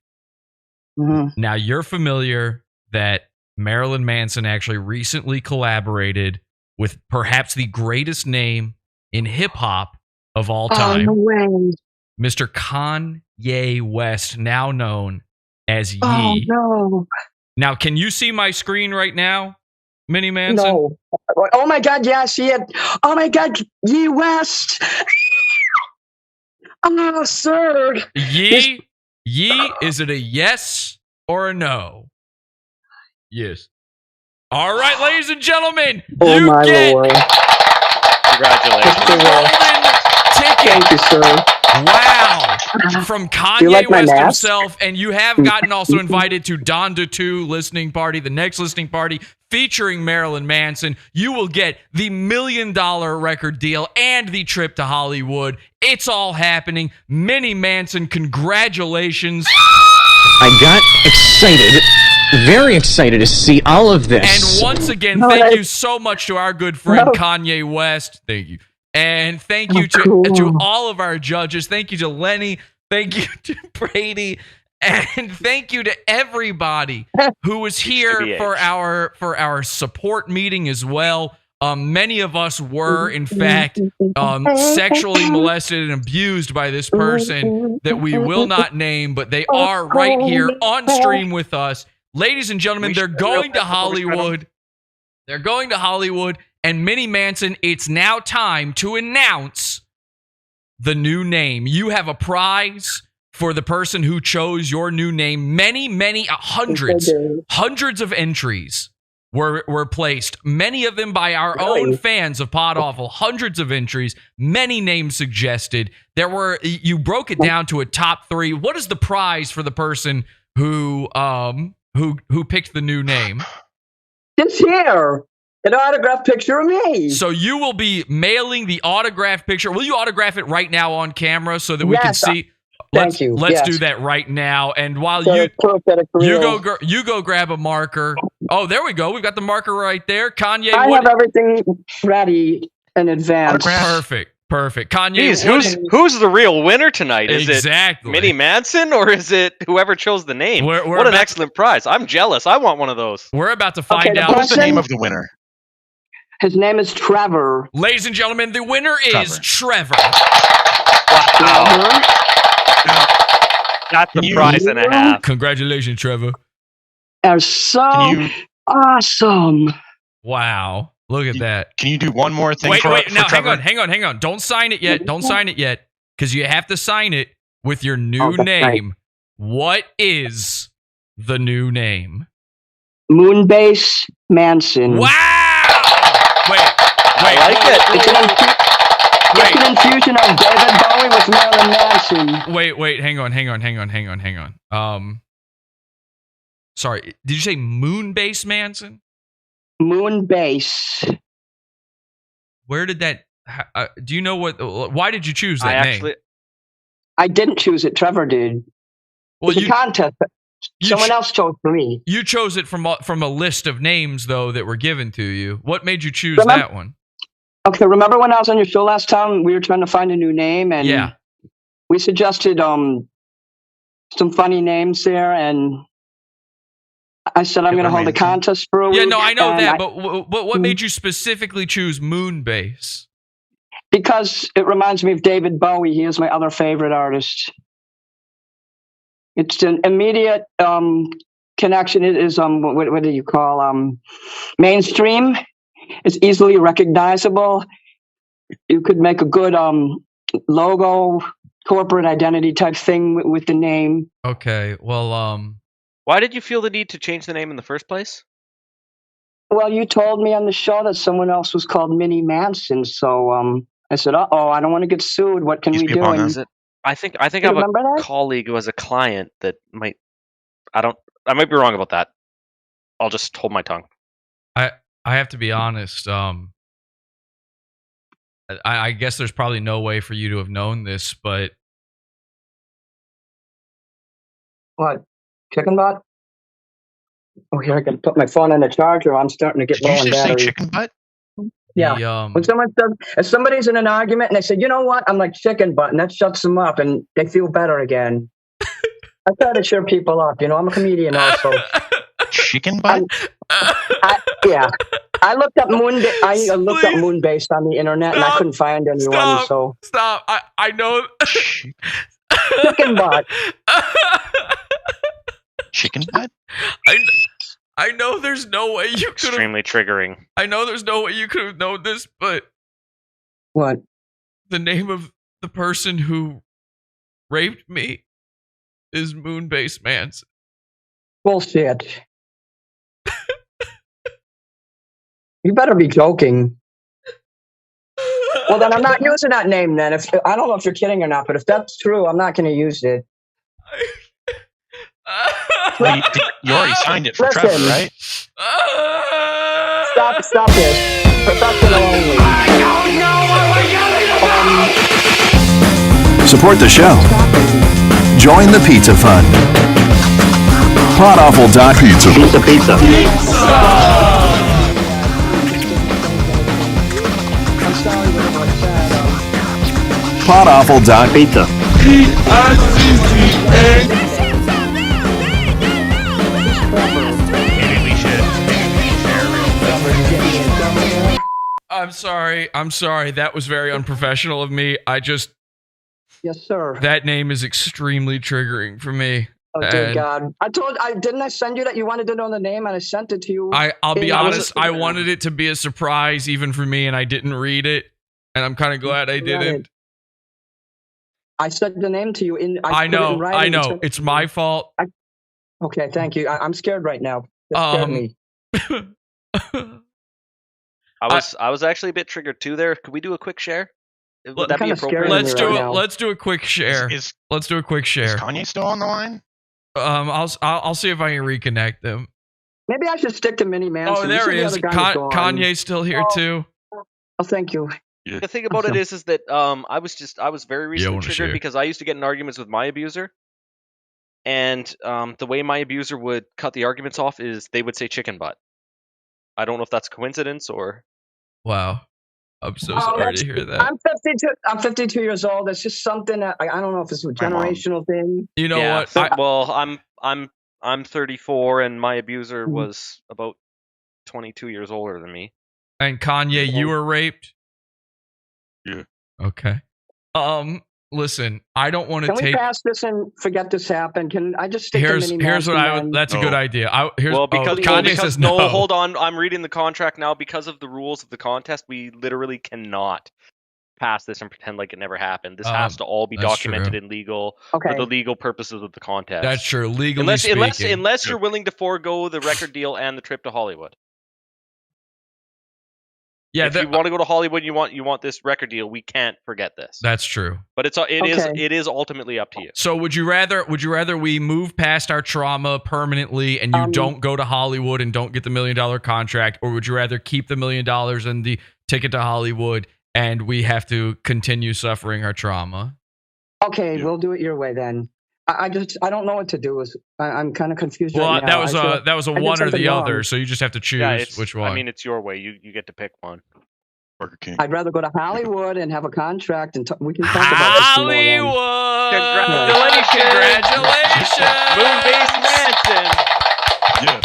Mm-hmm. Now, you're familiar that Marilyn Manson actually recently collaborated with perhaps the greatest name in hip-hop of all time, no way. Mr. Kanye West, now known as Ye. Oh, no. Now, can you see my screen right now, Minnie Manson? No. Oh, my God, yeah, I see it. Oh, my God, Ye West. Oh, sir. Ye, is it a yes or a no? Yes. All right, ladies and gentlemen, you get Lord. Congratulations. the golden ticket. Thank you, sir. Wow. From Kanye like my West mask? himself. And you have gotten also invited to Donda 2 listening party, the next listening party featuring Marilyn Manson. You will get the $1 million record deal and the trip to Hollywood. It's all happening. Minnie Manson, congratulations. I got excited, very excited to see all of this. And once again, thank you so much to our good friend Kanye West. Thank you. And thank you to all of our judges. Thank you to Lenny. Thank you to Brady. And thank you to everybody who was here for our support meeting as well. Many of us were, in fact, sexually molested and abused by this person that we will not name, but they are right here on stream with us. Ladies and gentlemen, they're going to Hollywood. They're going to Hollywood. And Minnie Manson, it's now time to announce the new name. You have a prize for the person who chose your new name. Many, hundreds of entries were placed. Many of them by our own fans of Pod Awful. Hundreds of entries. Many names suggested. You broke it down to a top 3. What is the prize for the person who picked the new name? It's here. An autographed picture of me. So you will be mailing the autographed picture. Will you autograph it right now on camera so that we can see? Let's do that right now. And while you go grab a marker. Oh, there we go. We've got the marker right there. Kanye, I have everything ready in advance. Perfect. Kanye, Jeez, who's the real winner tonight? Is exactly it Minnie Manson or is it whoever chose the name? What an excellent prize. I'm jealous. I want one of those. We're about to find out. What's the name of the winner? His name is Trevor. Ladies and gentlemen, the winner is Trevor. Wow. That's a prize and a half. Congratulations, Trevor. Are so awesome. Wow. Look at that. Can you do one more thing wait, for now, Trevor? hang on. Don't sign it yet. Because you have to sign it with your new name. Right. What is the new name? Moonbase Manson. Wow! Wait. I like it. It's an infusion of David Bowie with Marilyn Manson. Wait, hang on. Sorry, did you say Moonbase Manson? Moonbase. Where did that? Do you know why did you choose that name? I didn't choose it. Trevor did. Well, it's a contest. Someone else chose for me. You chose it from a list of names, though, that were given to you. What made you choose that one? Okay, remember when I was on your show last time? We were trying to find a new name, and we suggested some funny names there, and I said I'm going to hold a contest for a week. Yeah, no, I know that, but what made you specifically choose Moonbase? Because it reminds me of David Bowie. He is my other favorite artist. It's an immediate connection. It is what do you call mainstream? It's easily recognizable. You could make a good logo, corporate identity type thing with the name. Okay, well, why did you feel the need to change the name in the first place? Well, you told me on the show that someone else was called Minnie Manson, so I said, I don't want to get sued. What can we do? I think I have a colleague who has a client that might. I might be wrong about that. I'll just hold my tongue. I have to be honest. I guess there's probably no way for you to have known this, but what? Chicken butt? Oh, here I can put my phone on the charger. I'm starting to get low on battery. Did you just say chicken butt? Yeah. When someone says, if somebody's in an argument and they say, you know what, I'm like chicken butt, and that shuts them up and they feel better again. I try to cheer people up. I'm a comedian also. Chicken butt? Yeah. I looked up Moonbase on the internet and I couldn't find anyone. Stop. I know. Chicken butt. Chicken butt? I know there's no way you could extremely triggering. I know there's no way you could have known this, but what? The name of the person who raped me is Moonbase Manson. Bullshit. You better be joking. Well, then I'm not using that name then. I don't know if you're kidding or not, but if that's true, I'm not going to use it. Well, you already signed it for Trevor, right? Stop this. Professional only. Support the show. Join the Pizza Fund. Podawful.pizza. Pizza. I'm sorry, Podawful.pizza. I'm sorry. That was very unprofessional of me. Yes, sir. That name is extremely triggering for me. Oh dear And God! Didn't I send you that you wanted to know the name, and I sent it to you. I'll be in- honest, I wanted it to be a surprise even for me, and I didn't read it, and I'm kind of glad I didn't. I said the name to you in. I put it in know, writing I and know. sent it It's to you. my fault. Okay, thank you. I'm scared right now. That scared me. I was actually a bit triggered too there. Could we do a quick share? Would that be kinda appropriate? scaring Let's me do right it. now. Let's do a quick share. Let's do a quick share. Is Kanye still on the line? I'll see if I can reconnect them. Maybe I should stick to Mini Manson. Oh, You there said he the is. other guy was gone. Kanye's still here too. Oh, thank you. The thing about it is that I was very recently wanna triggered share. because I used to get in arguments with my abuser, and the way my abuser would cut the arguments off is they would say chicken butt. I don't know if that's coincidence or. Wow, I'm so sorry to hear that. I'm 52. I'm 52 years old. It's just something that I don't know if it's a generational thing. You know Yeah, what? well, I'm 34, and my abuser Mm-hmm. was about 22 years older than me. And Kanye, you were raped? Yeah. Okay. Listen, I don't want to Can we take. pass this and forget this happened? Can I just stick to Mini Here's what Manson I would. then? That's a good idea. Because Kanye says no. no. Hold on, I'm reading the contract now. Because of the rules of the contest, we literally cannot pass this and pretend like it never happened. This has to all be that's documented true. in legal Okay. for the legal purposes of the contest. That's true. Legally speaking, unless you're willing to forego the record deal and the trip to Hollywood. Yeah, if you want to go to Hollywood, you want this record deal. We can't forget this. That's true. But it is ultimately up to you. So would you rather we move past our trauma permanently and you don't go to Hollywood and don't get the $1 million contract, or would you rather keep the $1 million and the ticket to Hollywood and we have to continue suffering our trauma? Okay, we'll do it your way then. I don't know what to do. I'm kind of confused Well, right now. that was a one or the other, so you just have to choose Yeah, which one. I mean, it's your way. You get to pick one. Burger King. I'd rather go to Hollywood and have a contract, and we can talk about this some more then. Hollywood! Congratulations! Moonbase Manson! Yeah.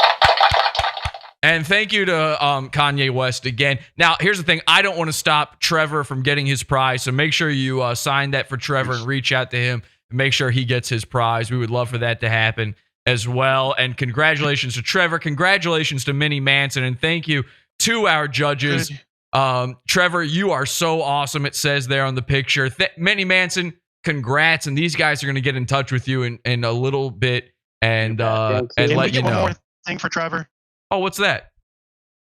And thank you to Kanye West again. Now, here's the thing. I don't want to stop Trevor from getting his prize, so make sure you sign that for Trevor and reach out to him and make sure he gets his prize. We would love for that to happen as well. And congratulations to Trevor. Congratulations to Mini Manson. And thank you to our judges. Trevor, you are so awesome. It says there on the picture. Mini Manson, congrats. And these guys are going to get in touch with you in a little bit and let you know. One more thing for Trevor. Oh, what's that?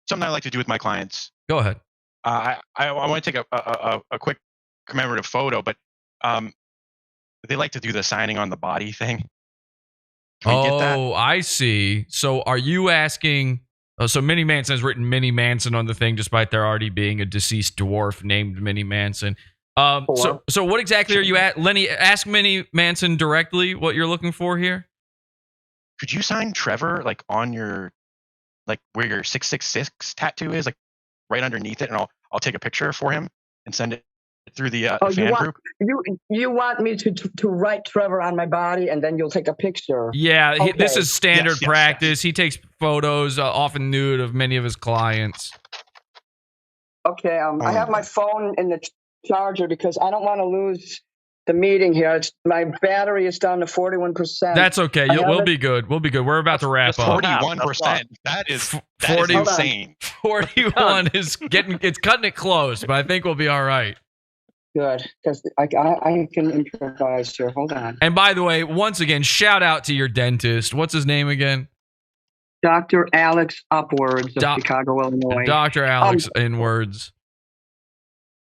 Something I like to do with my clients. Go ahead. I want to take a quick commemorative photo, but they like to do the signing on the body thing. Can we get that? I see. So are you asking? So Mini Manson has written Mini Manson on the thing, despite there already being a deceased dwarf named Mini Manson. So what exactly are you at, Lenny? Ask Mini Manson directly what you're looking for here. Could you sign Trevor like on your, like where your 666 tattoo is, like right underneath it, and I'll take a picture for him and send it through the fan group. You want me to write Trevor on my body and then you'll take a picture? Yeah, Okay. this is standard practice. He takes photos, often nude, of many of his clients. Okay, I have my phone in the charger because I don't want to lose the meeting here. My battery is down to 41%. That's okay. We'll be good. We'll be good. We're about to wrap up. 41%. That is insane. 41 is it's cutting it close, but I think we'll be all right. Good, because I can improvise here. Hold on. And by the way, once again, shout out to your dentist. What's his name again? Dr. Alex Upwards of Chicago, Illinois. Dr. Alex Inwards.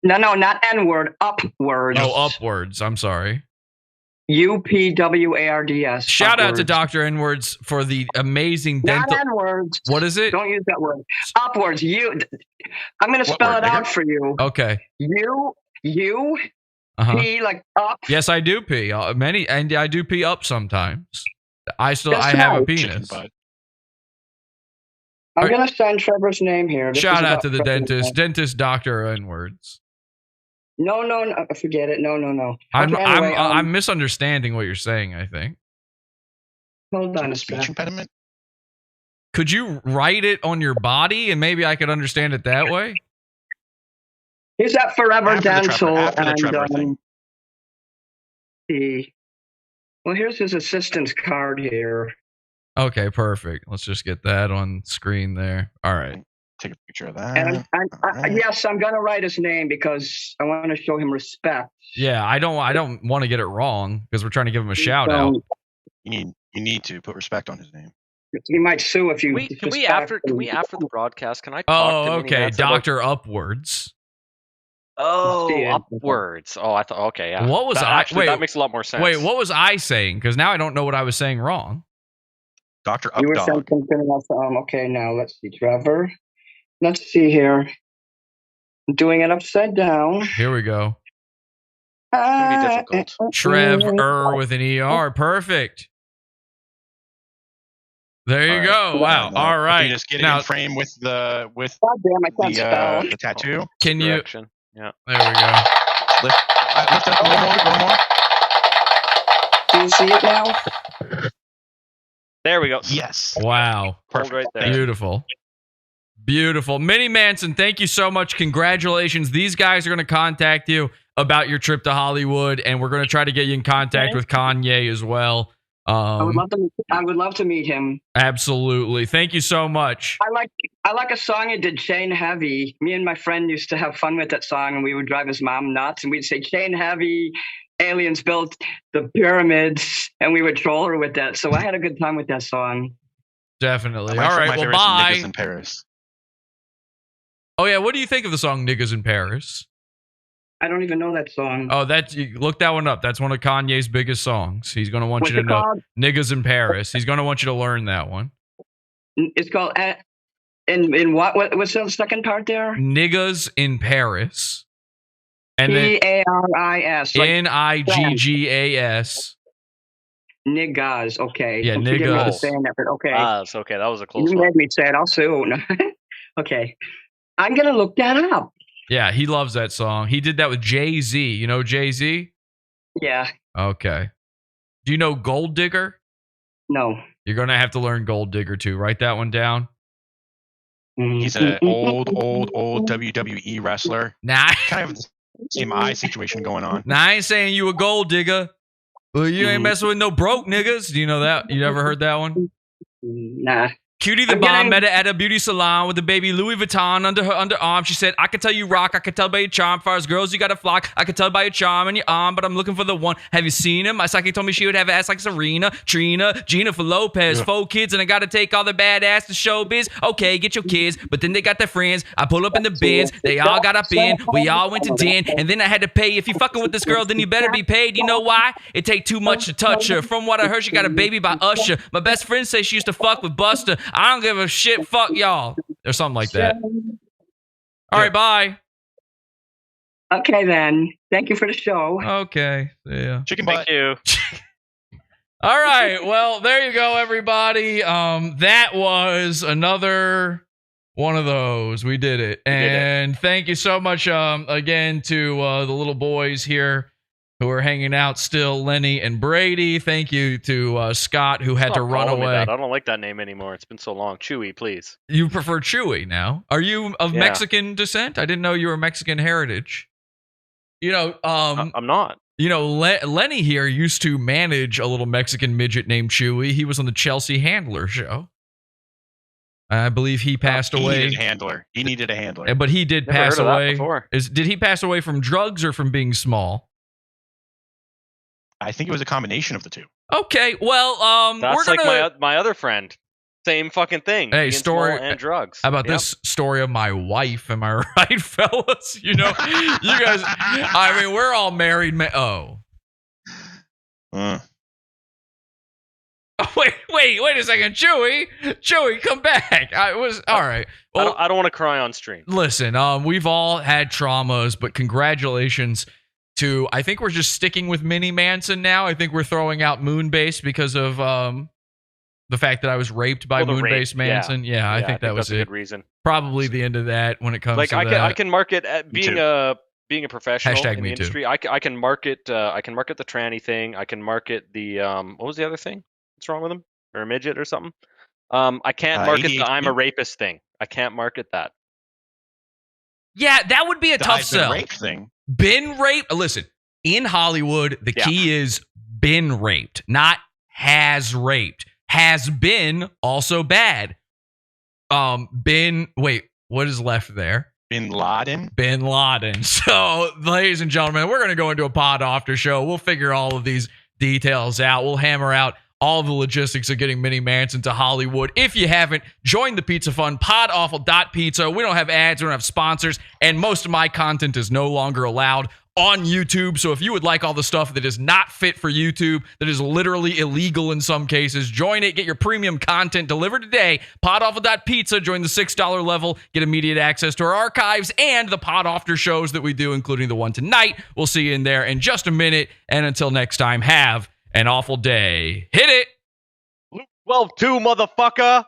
No, not N-word. Upwards. Oh, Upwards. I'm sorry. UPWARDS. Shout out to Dr. Inwards for the amazing dental. Not N-words. What is it? Don't use that word. Upwards. I'm going to spell it out for you. Okay. You pee like up. Yes, I do pee. And I do pee up sometimes. I have a penis. I'm going to sign Trevor's name here. Shout out to the dentist Dr. Inwards. No, forget it. No. I'm misunderstanding what you're saying, I think. Hold on a speech impediment. Could you write it on your body and maybe I could understand it that way? He's at Forever After Dental the Trevor thing. Well, here's his assistant's card here. Okay, perfect. Let's just get that on screen there. All right. Take a picture of that. And yes, I'm gonna write his name because I want to show him respect. Yeah, I don't want to get it wrong because we're trying to give him a shout out. You need to put respect on his name. He might sue if you. Can we after the broadcast? Can I talk to Minnie okay, Manson Doctor Upwards. Upwards. Oh, I thought. Okay, yeah. What was that makes a lot more sense. Wait, what was I saying? Because now I don't know what I was saying wrong. Doctor You were saying something else. Okay, now let's see, Trevor. Let's see here. I'm doing it upside down. Here we go. It's gonna be difficult. Trevor with an ER. Perfect. There you go. Wow. All right. Can you just get it in frame with the God damn, I can't spell. the tattoo? Can you? Yeah. There we go. Lift it up a little more. Do you see it now? There we go. Yes. Wow. Hold right there. Beautiful. Beautiful. Minnie Manson, thank you so much. Congratulations. These guys are going to contact you about your trip to Hollywood, and we're going to try to get you in contact with Kanye as well. I would love to meet him. Absolutely. Thank you so much. I like a song he did, Chain Heavy. Me and my friend used to have fun with that song, and we would drive his mom nuts, and we'd say, Chain Heavy, aliens built the pyramids, and we would troll her with that. So I had a good time with that song. Definitely. All right, well, bye. Niggas in Paris. Oh, yeah, what do you think of the song Niggas in Paris? I don't even know that song. Oh, look that one up. That's one of Kanye's biggest songs. He's going to want you to know Niggas in Paris. He's going to want you to learn that one. It's called in what's the second part there? Niggas in Paris. And Paris. Niggas. Niggas. Okay. Yeah, niggas. Saying that, but okay. It's okay. That was a close one. one. You made me say it. I'll sue. Okay. I'm gonna look that up. Yeah, he loves that song. He did that with Jay-Z. You know Jay-Z? Yeah. Okay. Do you know Gold Digger? No. You're going to have to learn Gold Digger too. Write that one down. He's an old WWE wrestler. Nah. Kind of the same eye situation going on. Nah, I ain't saying you a gold digger. Well, you ain't messing with no broke niggas. Do you know that? You ever heard that one? Nah. Cutie the Bomb met her at a beauty salon with a baby Louis Vuitton under her underarm. She said, I can tell you rock, I can tell by your charm. Far as girls, you got a flock. I can tell by your charm and your arm, but I'm looking for the one. Have you seen him? My psychic told me she would have ass like Serena, Trina, Jennifer Lopez. 4 kids, and I got to take all the badass to showbiz. Okay, get your kids, but then they got their friends. I pull up in the Benz. They all got up in. We all went to den, and then I had to pay. If you fucking with this girl, then you better be paid. You know why? It take too much to touch her. From what I heard, she got a baby by Usher. My best friend says she used to fuck with Buster. I don't give a shit. Fuck y'all. Or something like that. All right, bye. Okay, then. Thank you for the show. Okay. Yeah. Chicken Thank you. All right. Well, there you go, everybody. That was another one of those. We did it. And thank you so much again to the little boys here who are hanging out still, Lenny and Brady. Thank you to Scott, who had to run away. I don't like that name anymore. It's been so long. Chewy, please. You prefer Chewy now? Are you of Mexican descent? I didn't know you were Mexican heritage. You know, I'm not. You know, Lenny here used to manage a little Mexican midget named Chewy. He was on the Chelsea Handler show. I believe he passed away. He needed a handler. But he did Never pass heard of that away. before. Did he pass away from drugs or from being small? I think it was a combination of the two. Okay, well, that's we're gonna... like my other friend. Same fucking thing. Hey, being story small and drugs. How about this story of my wife? Am I right, fellas? You know, you guys. I mean, we're all married. Wait a second, Chewy, come back. I was all right. Well, I don't want to cry on stream. Listen, we've all had traumas, but congratulations to. I think we're just sticking with Minnie Manson now. I think we're throwing out Moonbase because of the fact that I was raped by Moonbase Manson. Yeah, I think that was that's a good reason. Probably the end of that when it comes to that. I can market being a professional Hashtag in me the industry. I can market the tranny thing. I can market the what was the other thing? What's wrong with him? Or a midget or something? I can't market the I'm a rapist thing. I can't market that. Yeah, that would be a tough I've sell. Been raped thing. Been raped. Listen, in Hollywood, the key is been raped, not has raped. Has been also bad. Wait, what is left there? Bin Laden. Bin Laden. So, ladies and gentlemen, we're going to go into a pod after show. We'll figure all of these details out. We'll hammer out all the logistics of getting Mini Manson to Hollywood. If you haven't, join the Pizza Fund, podawful.pizza. We don't have ads, we don't have sponsors, and most of my content is no longer allowed on YouTube. So if you would like all the stuff that is not fit for YouTube, that is literally illegal in some cases, join it. Get your premium content delivered today. Podawful.pizza. Join the $6 level. Get immediate access to our archives and the Pod After shows that we do, including the one tonight. We'll see you in there in just a minute. And until next time, have an awful day. Hit it! 12-2, motherfucker!